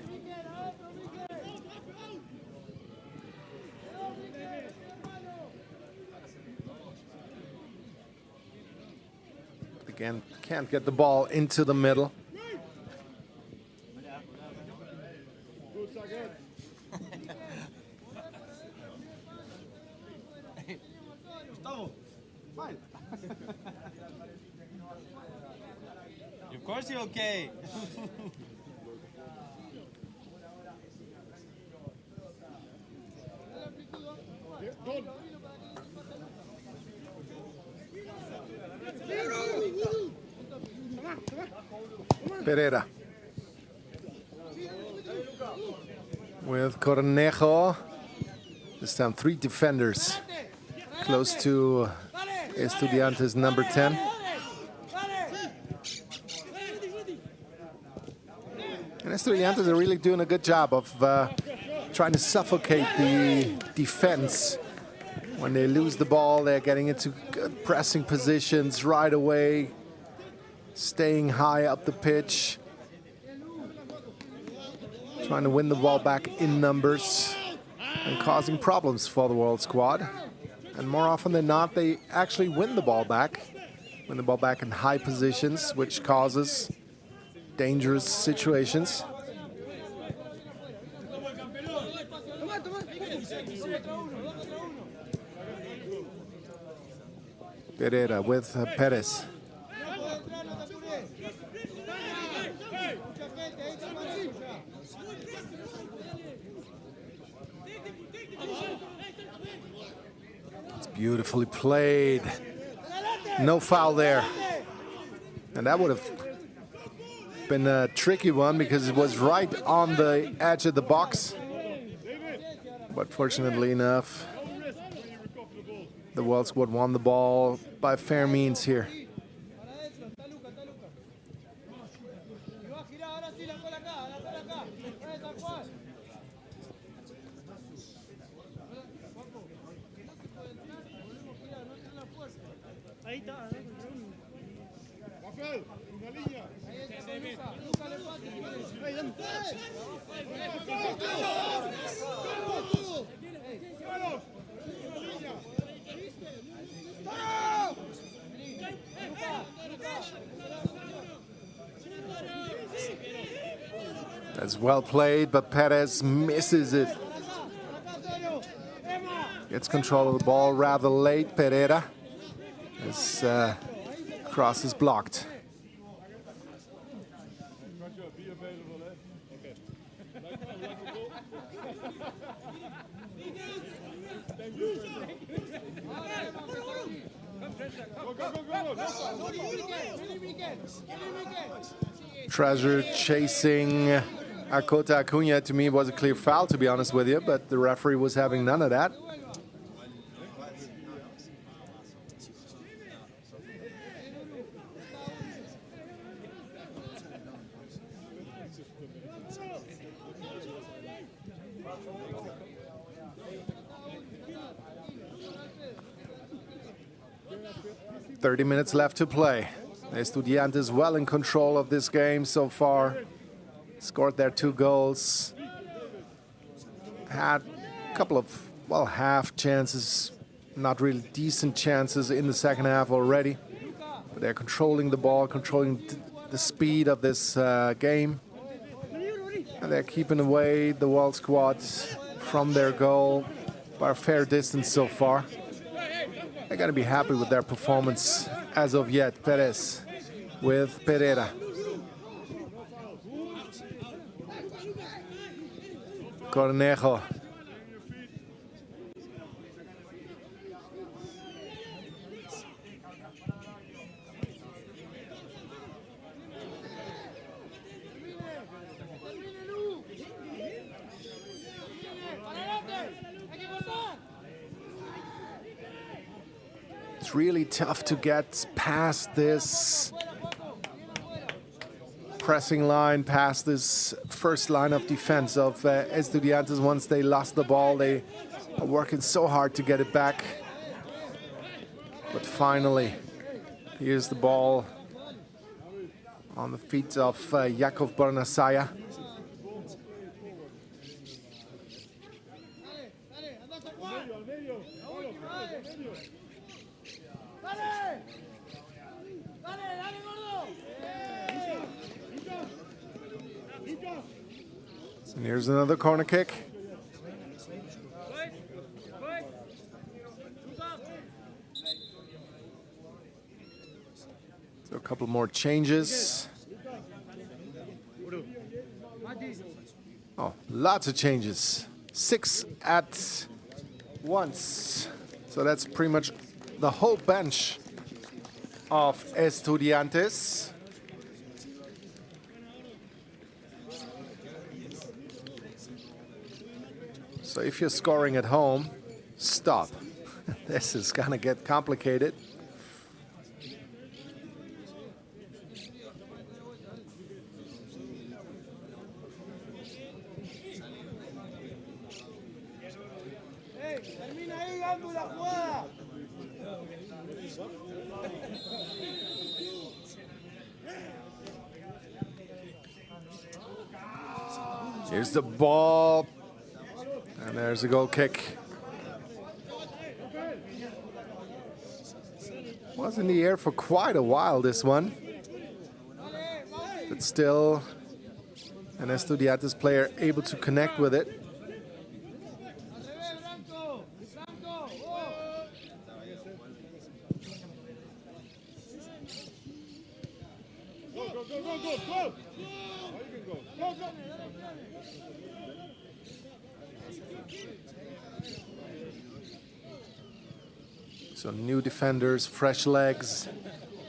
Again, can't get the ball into the middle. Goed, Sagan. Of course you're okay. Yeah, done. Pereira with Cornejo. This time 3 defenders close to Estudiantes number 10. And Estudiantes are really doing a good job of trying to suffocate the defense. When they lose the ball, they're getting into good pressing positions right away, staying high up the pitch, trying to win the ball back in numbers and causing problems for the World Squad. And more often than not, they actually win the ball back in high positions, which causes dangerous situations. Pereira with Perez. Beautifully played. No foul there. And that would have been a tricky one because it was right on the edge of the box. But fortunately enough, the World Squad won the ball by fair means here. Ahí está. Rafael, una línea. That's well played, but Perez misses it. Gets control of the ball rather late, Pereira. His cross is blocked. Be available, eh? Okay. Treasure chasing Akota Acuna, to me, was a clear foul, to be honest with you, but the referee was having none of that. .30 minutes left to play. Estudiantes well in control of this game so far. Scored their 2 goals. Had a couple of, well, half chances, not really decent chances in the second half already. But they're controlling the ball, controlling the speed of this game. And they're keeping away the World Squad from their goal by a fair distance so far. They're going to be happy with their performance as of yet. Perez with Pereira. Cornejo. It's really tough to get past this pressing line, past this first line of defense of Estudiantes. Once they lost the ball, they are working so hard to get it back. But finally, here's the ball on the feet of Jakov Bornasaya. And here's another corner kick. So a couple more changes. Oh, lots of changes. 6 at once. So that's pretty much the whole bench of Estudiantes. So if you're scoring at home, stop. This is gonna get complicated. Here's the ball. And there's a goal kick. Was in the air for quite a while, this one. But still, an Estudiantes player able to connect with it. So new defenders, fresh legs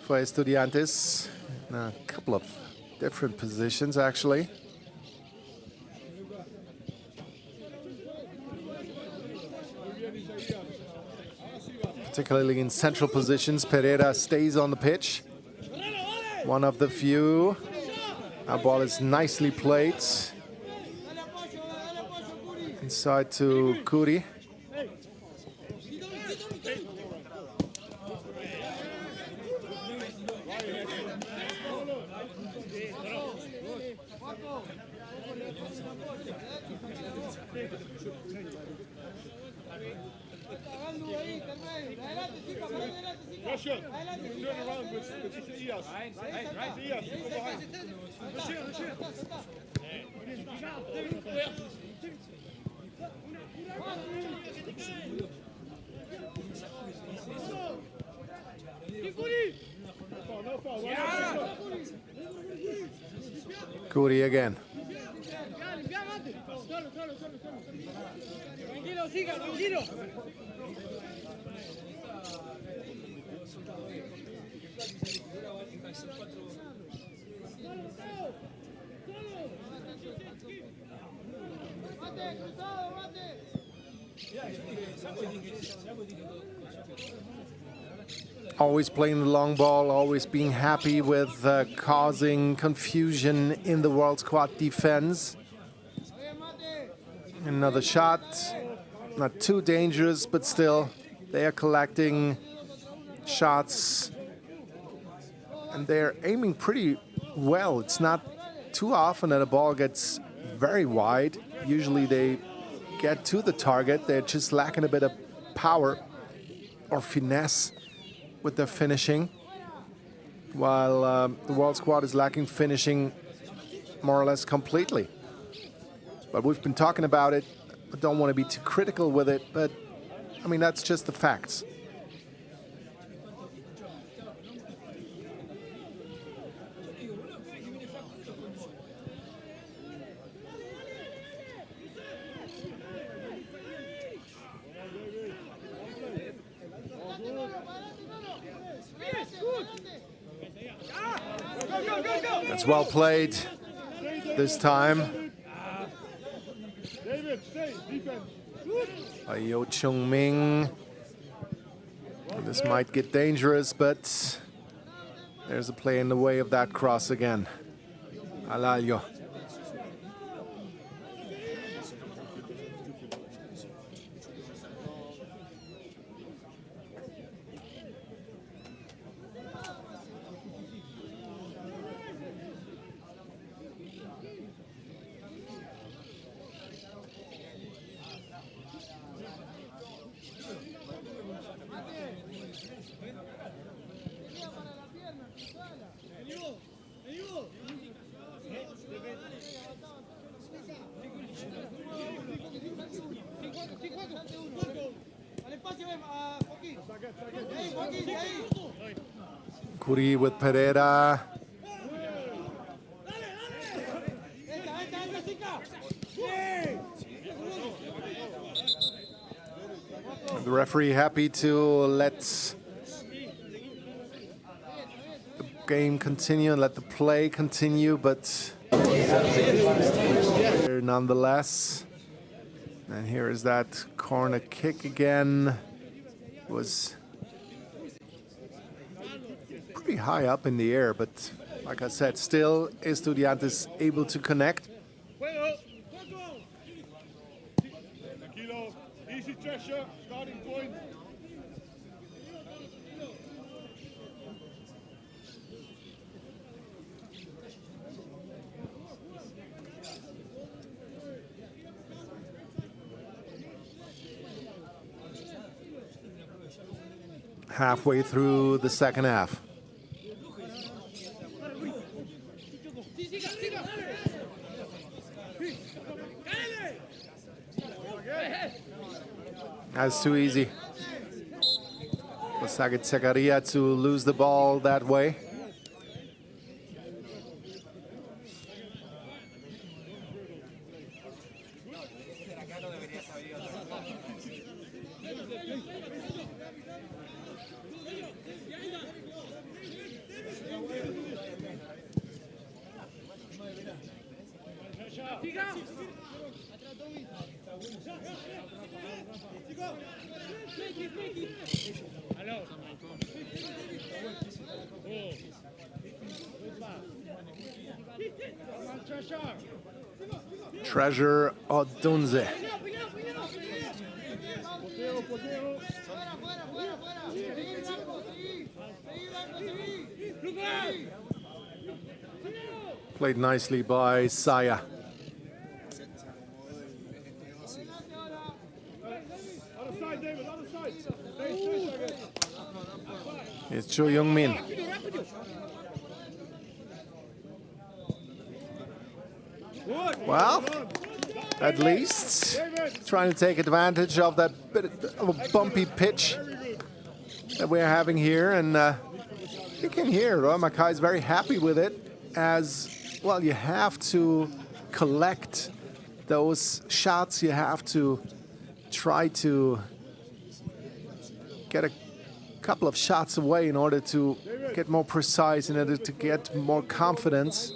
for Estudiantes. A couple of different positions, actually. Particularly in central positions, Pereira stays on the pitch. One of the few. Our ball is nicely played. Inside to Kuri. Russia, turn around with Ias. Ias, you go behind. Kuri again. Tranquilo, siga, tranquilo. Always playing the long ball, always being happy with causing confusion in the World Squad defense. Another shot, not too dangerous, but still they are collecting shots and they're aiming pretty well. It's not too often that a ball gets very wide. Usually they get to the target. They're just lacking a bit of power or finesse with their finishing, while the World Squad is lacking finishing more or less completely. But we've been talking about it. I don't want to be too critical with it, but I mean, that's just the facts. That's well played this time by Yo Chung Ming. This might get dangerous, but there's a play in the way of that cross again. Alalio. Kuri with Pereira. The referee happy to let the game continue and let the play continue, but nonetheless. And here is that corner kick again. Was pretty high up in the air, but like I said, still Estudiantes able to connect. Tranquilo, easy pressure, starting point. Halfway through the second half. That's too easy. Saget Zakaria to lose the ball that way. Treasure Odunze. Played nicely by Saya. Other side, David, other side. Stay again. It's Cho Young Min. Well, at least trying to take advantage of that bit of a bumpy pitch that we're having here. And you can hear Roy Mackay is very happy with it, as well. You have to collect those shots. You have to try to get a couple of shots away in order to get more precise, in order to get more confidence.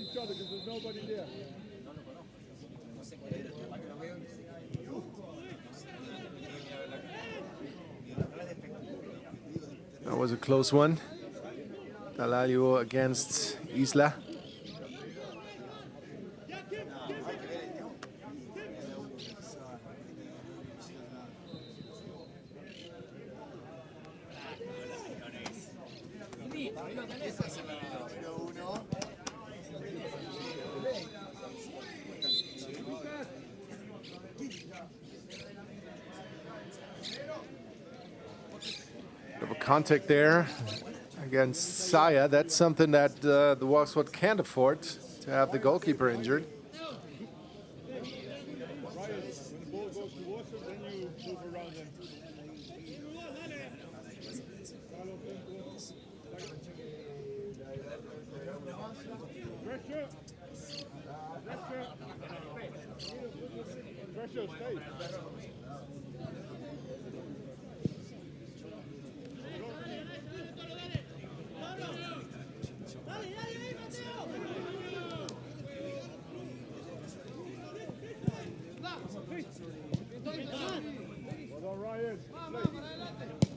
That was a close one. Dalalio against Isla. Contact there against Saya. That's something that the World Squad can't afford, to have the goalkeeper injured.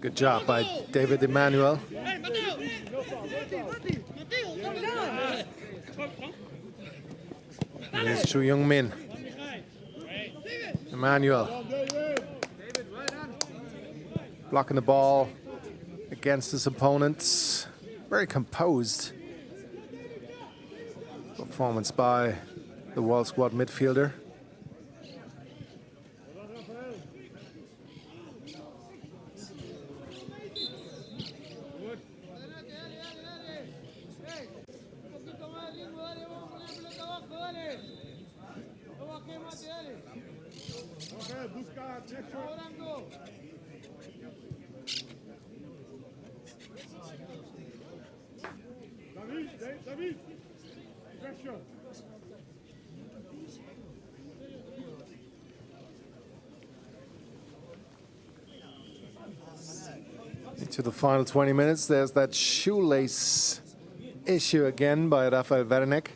Good job by David Emmanuel. Here's Chu Young Min. Emmanuel blocking the ball against his opponents. Very composed performance by the World Squad midfielder. David, pressure. Into the final 20 minutes, there's that shoelace issue again by Rafael Wernick.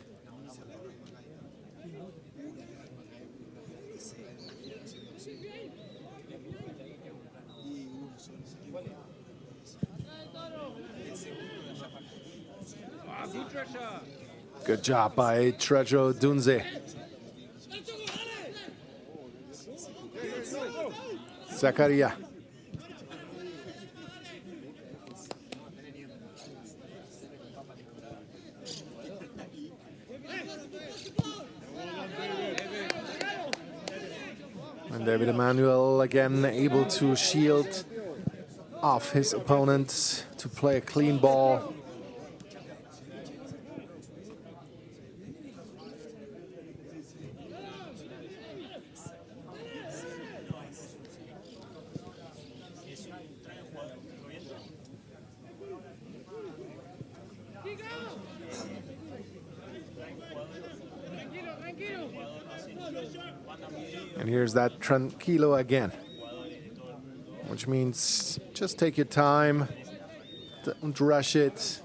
Good job by Trejo Dunze. Zakaria. And David Emmanuel again able to shield off his opponent, to play a clean ball. And here's that tranquilo again, which means just take your time, don't rush it,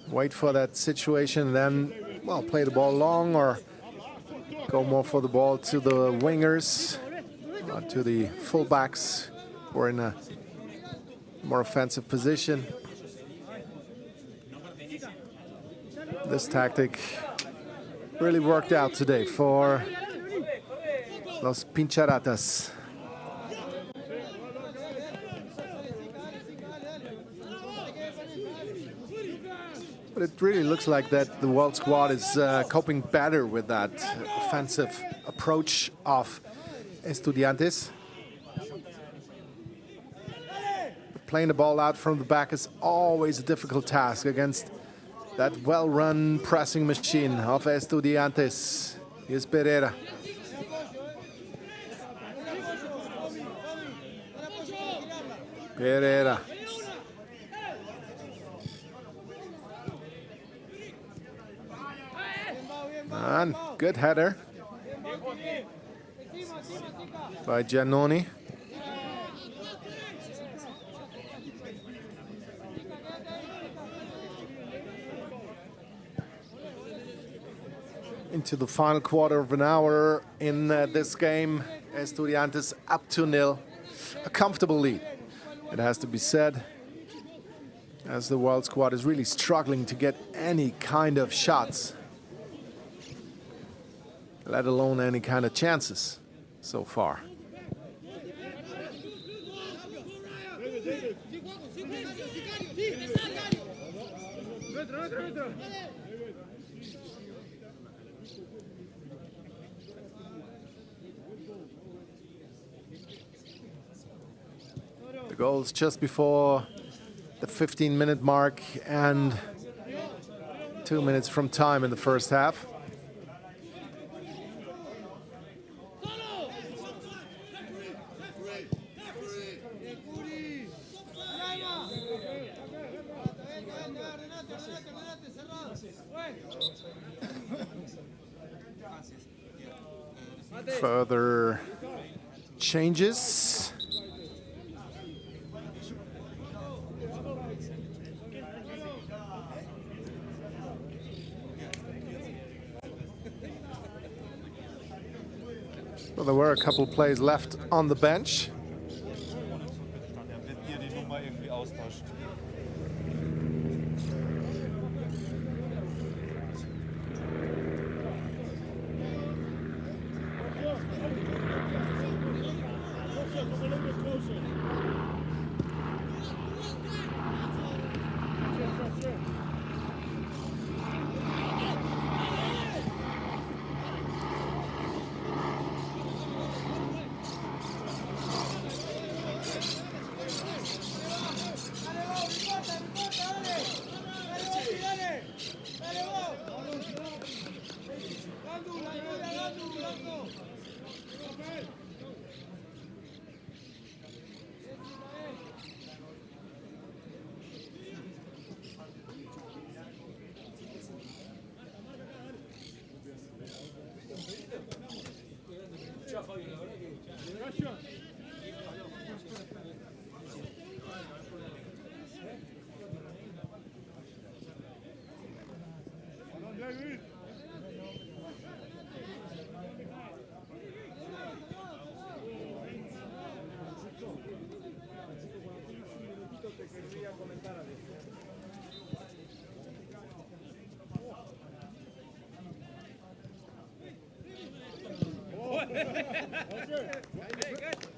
wait for that situation, and then, well, play the ball long or go more for the ball to the wingers, to the fullbacks, or in a more offensive position. This tactic really worked out today for Los Pincharatas. But it really looks like that the World Squad is coping better with that offensive approach of Estudiantes. Playing the ball out from the back is always a difficult task against that well-run pressing machine of Estudiantes. Here's Pereira. Pereira. And good header by Giannoni. Into the final quarter of an hour in this game, Estudiantes up 2-0, a comfortable lead, it has to be said, as the World Squad is really struggling to get any kind of shots, let alone any kind of chances so far. The goals just before the 15-minute mark and 2 minutes from time in the first half. Further changes. Well, there were a couple plays left on the bench.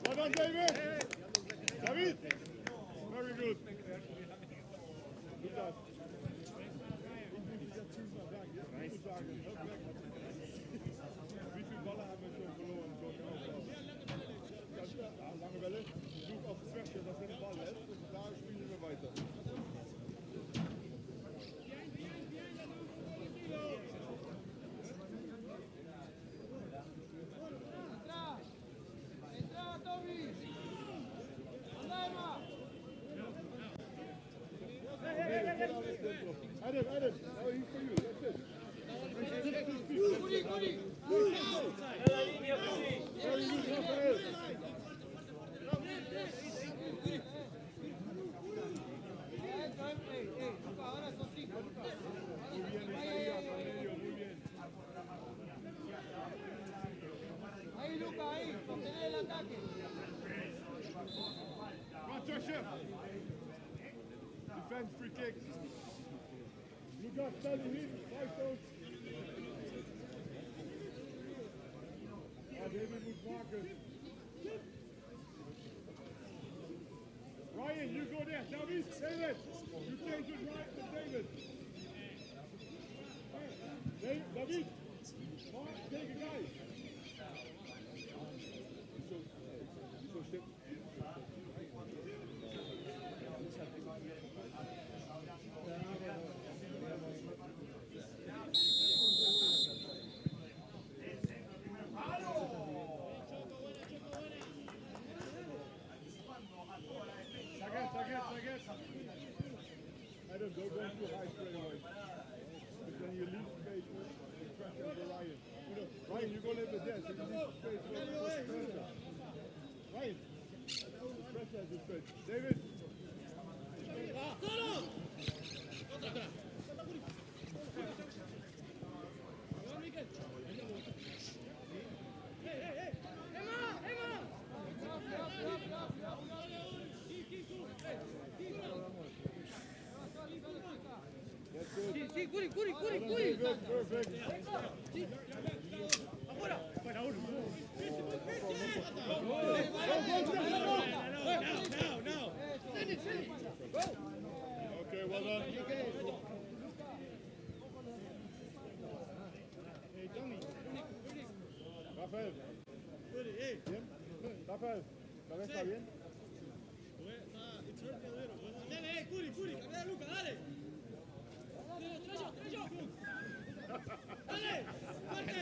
Well done, David. David. Very good. Good job. Wie viele Bälle haben wir schon verloren? Lange Welle. Such auf das Fest, dass er den Ball lässt und da spielen wir weiter. Adam, now he's for you. That's it. Very good, Rafael. kick. You got Sully in, fight those. David with Marcus. Ryan, you go there. David, David. You take it right to David. David. Mark, take it, guys. Adam, don't go too high straight away. But then you leave space for the pressure for Ryan. Ryan, you're going to have a desk. You leave space for the pressure. Ryan, pressure has the space. David. Sí, Curi. Perfect. Ahora. Now. Send it. Go. Okay, well done. Hey, Tommy. Rafael. Bien. Rafael, ¿la ves? ¿Está bien? Dale, Curi, cambiá de Luca, dale. Dale, fuerte.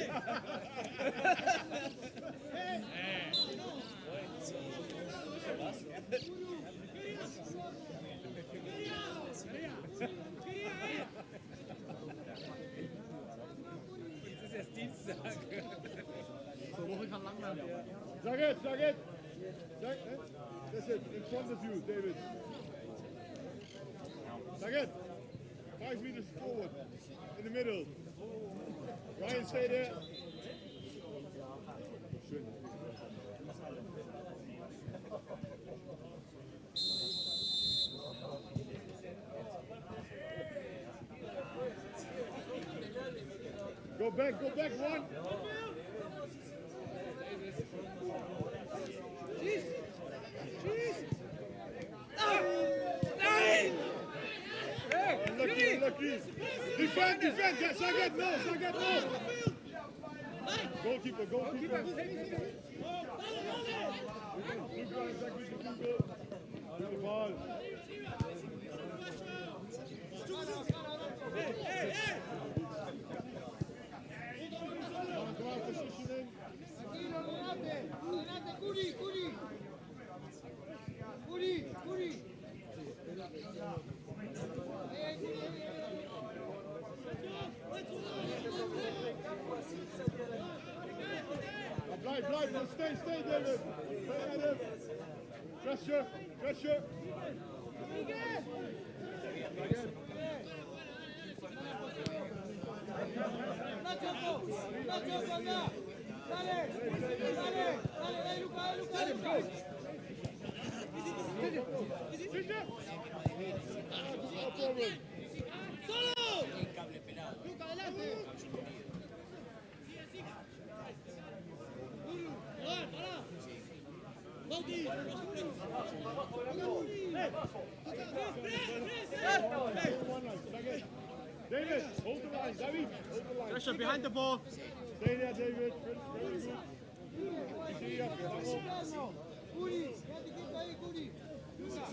Sag it. That's it, in front of you, David. Sag it. 5 meters forward, in the middle. Ryan, stay there. Schön. Go back, one. Lucky. Defend. Sag no. Goalkeeper. Look guys, back with the keeper. With the ball. Hey. Come on, positioning. Adelante, Curi. Bleib, stay, David. Stay, Adam. Pressure. Again. Dale, Luca. No problem. ¡Solo! Luca, adelante. Pará. Bauti. David, hold the line. Pressure behind the ball. Stay there, David. Very good. Curi, quédate quieto ahí, Curi. Luca.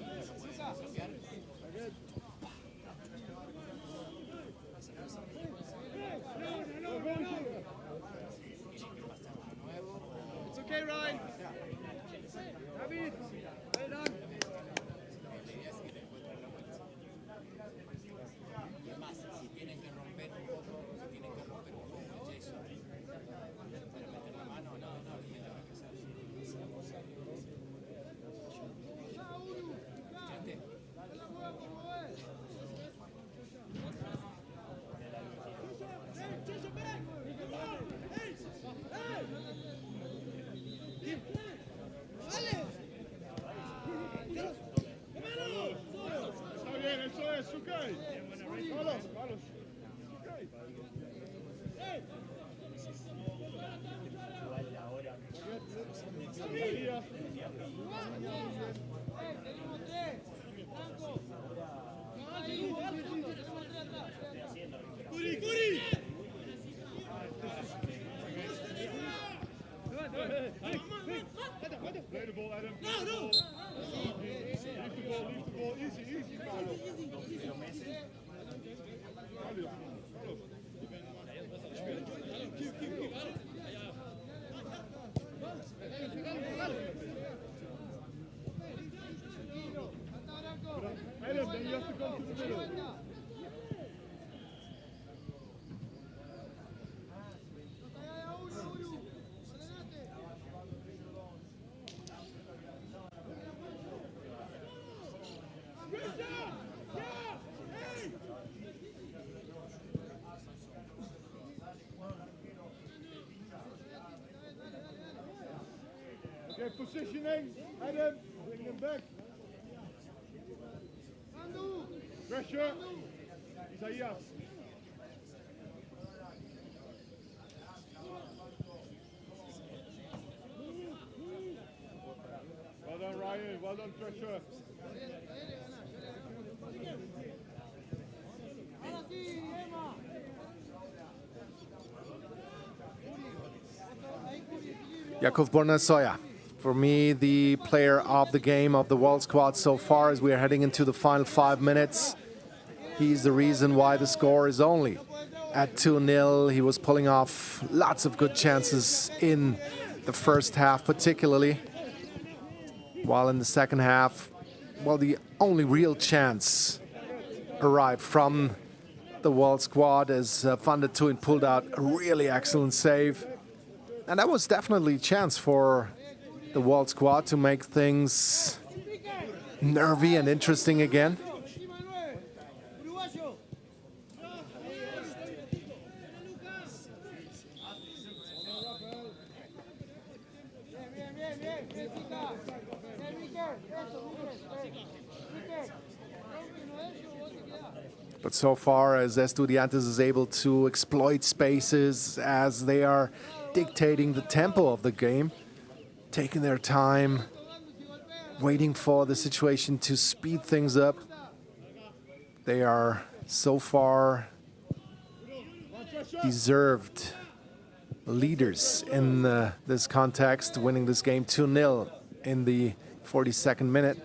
It's okay, Ryan. David, well done. Hey! Carlos, Carlos. Okay. María. Play the ball, Adam. Leave the ball. Easy, Carlos. Adam, then you have to come to the middle. Okay, positioning. Adam, bring them back. Pressure. Isaias. Well done, Ryan. Well done, pressure. Jakub Borna-Soya, for me, the player of the game of the World Squad so far as we are heading into the final 5 minutes. He's the reason why the score is only at 2-0. He was pulling off lots of good chances in the first half, particularly. While in the second half, well, the only real chance arrived from the World Squad as Van der Thun pulled out a really excellent save. And that was definitely a chance for the World Squad to make things nervy and interesting again. But so far as Estudiantes is able to exploit spaces as they are dictating the tempo of the game, taking their time, waiting for the situation to speed things up. They are so far deserved leaders in this context, winning this game 2-0 in the 42nd minute.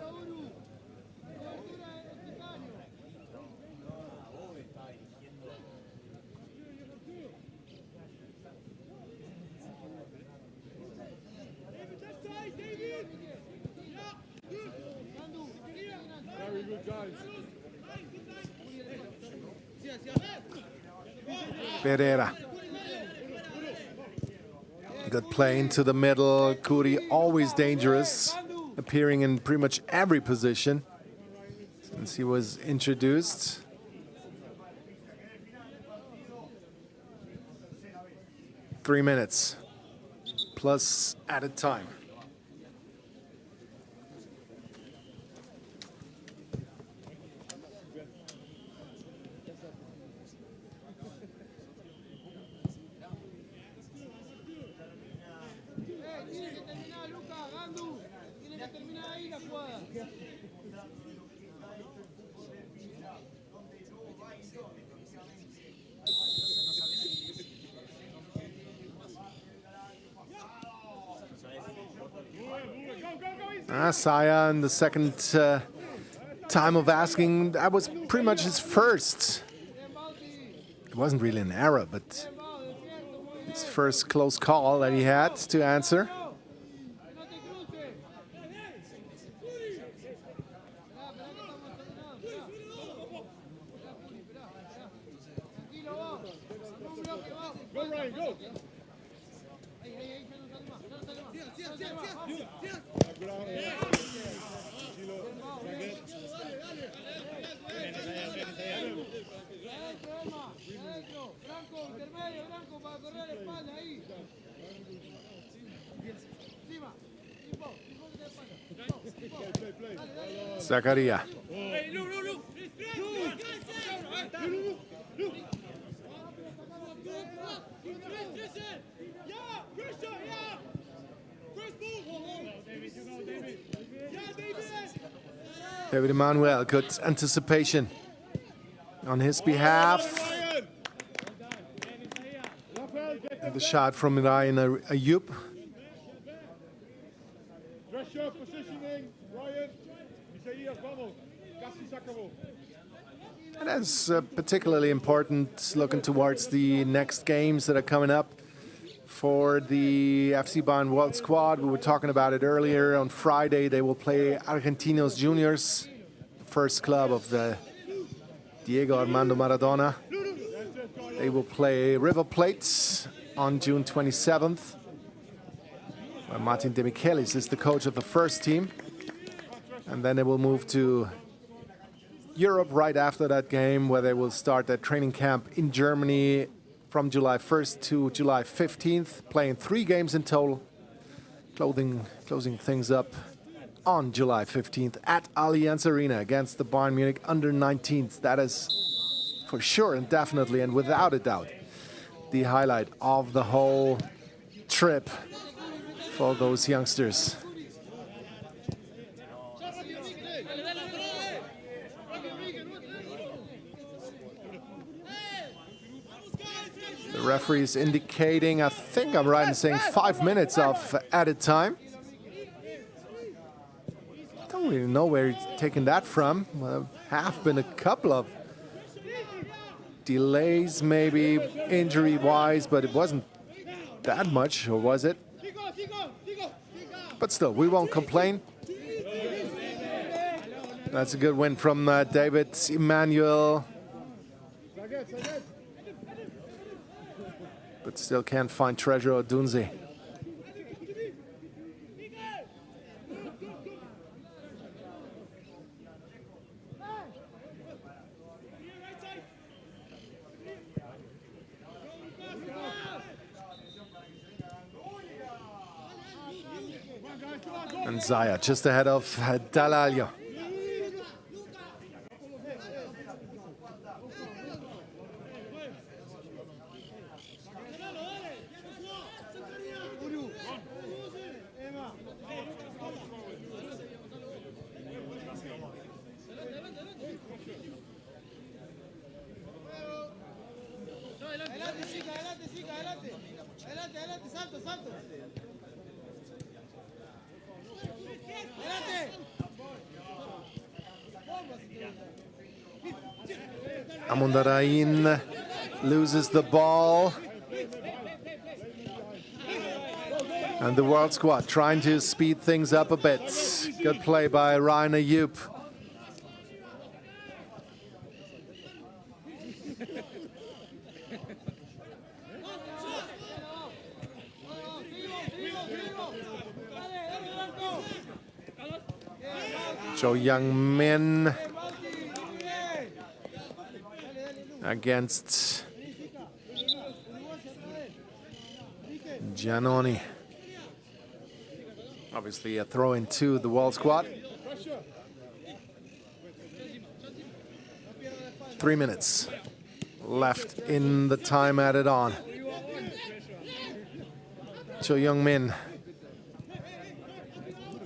Very good, guys. Pereira. Good play into the middle. Kuri always dangerous, appearing in pretty much every position since he was introduced. Three minutes plus added time. Saya in the second time of asking, that was pretty much his first. It wasn't really an error, but his first close call that he had to answer. Go, Ryan, go. Zakaria. David Emmanuel, good anticipation on his behalf. And the shot from Ryan Ayub. Dress your positioning, Ryan. Isaías, vamos. Casi se acabó. And that's particularly important looking towards the next games that are coming up for the FC Bayern World Squad. We were talking about it earlier. On Friday, they will play Argentinos Juniors, the first club of the Diego Armando Maradona. They will play River Plate on June 27th, where Martin De Michelis is the coach of the first team. And then they will move to Europe right after that game, where they will start their training camp in Germany from July 1st to July 15th, playing 3 games in total, closing things up on July 15th at Allianz Arena against the Bayern Munich under-19s. That is for sure and definitely and without a doubt the highlight of the whole trip for those youngsters. The referee is indicating, I think I'm right in saying, 5 minutes of added time. Don't really know where he's taken that from. Well, there have been a couple of delays, maybe injury-wise, but it wasn't that much, or was it? But still, we won't complain. That's a good win from David Emmanuel. But still can't find Treasure Odunze. And Zaya just ahead of Dalalio. Amundarain loses the ball. And the World Squad trying to speed things up a bit. Good play by Ryan Ayub. Jo Young-min against Giannoni. Obviously a throw into the World Squad. 3 minutes left in the time added on. Jo Young-min.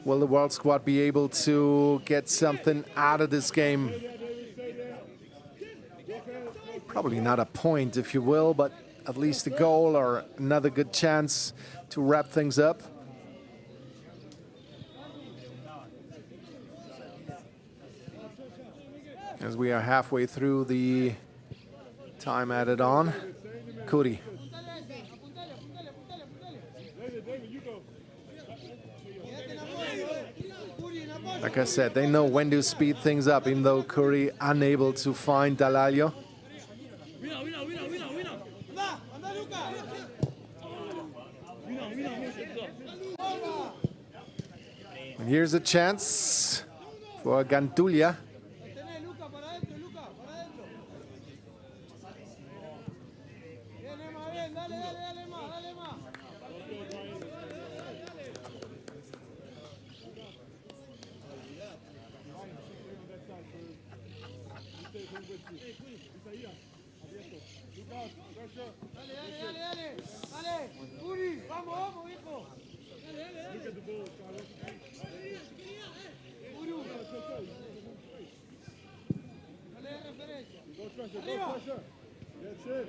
Will the World Squad be able to get something out of this game? Probably not a point, if you will, but at least a goal or another good chance to wrap things up. As we are halfway through the time added on. Kuri. Like I said, they know when to speed things up, even though Kuri unable to find Dalalio. And here's a chance for Gantulia. it.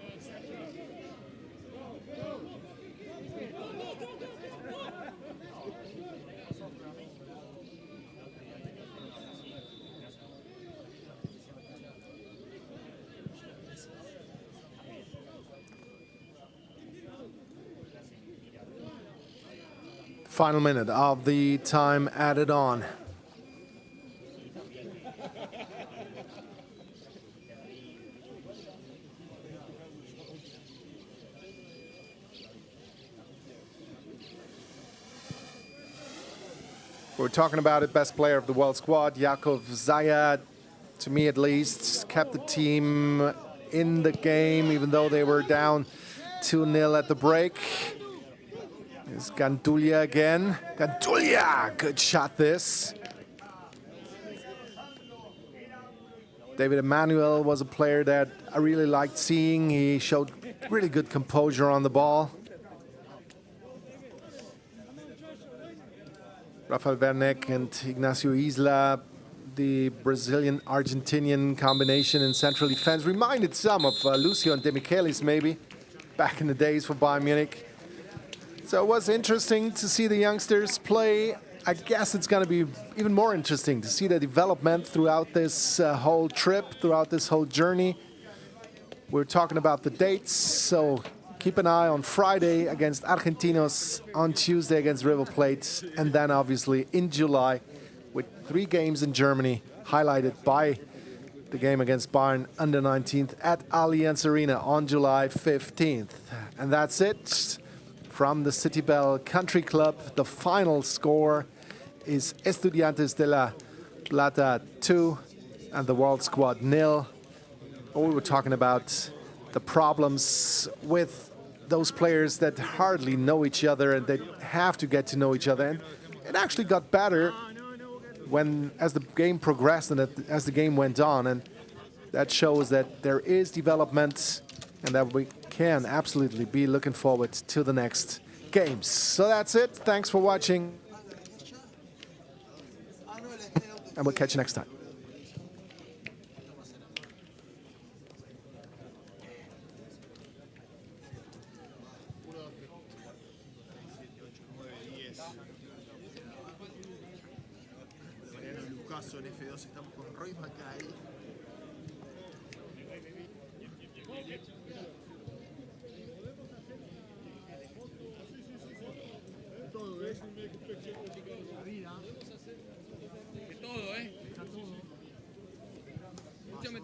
Final minute of the time added on. We're talking about it, best player of the world squad, Jakov Zayat, to me at least, kept the team in the game even though they were down 2-0 at the break. Here's Gandulia again. Gandulia! Good shot this. David Emmanuel was a player that I really liked seeing. He showed really good composure on the ball. Rafael Werneck and Ignacio Isla, the Brazilian-Argentinian combination in central defense, reminded some of Lucio and De Michelis maybe, back in the days for Bayern Munich. So it was interesting to see the youngsters play. I guess it's going to be even more interesting to see the development throughout this whole trip, throughout this whole journey. We're talking about the dates, so keep an eye on Friday against Argentinos, on Tuesday against River Plate, and then obviously in July with 3 games in Germany, highlighted by the game against Bayern under 19th at Allianz Arena on July 15th. And that's it from the City Bell Country Club. The final score is Estudiantes de la Plata 2 and the World Squad 0. We were talking about the problems with those players that hardly know each other and they have to get to know each other. And it actually got better as the game progressed and as the game went on. And that shows that there is development and that we can absolutely be looking forward to the next games. So that's it. Thanks for watching. And we'll catch you next time. Mariano Lucaso en F2, estamos con Roy Macay.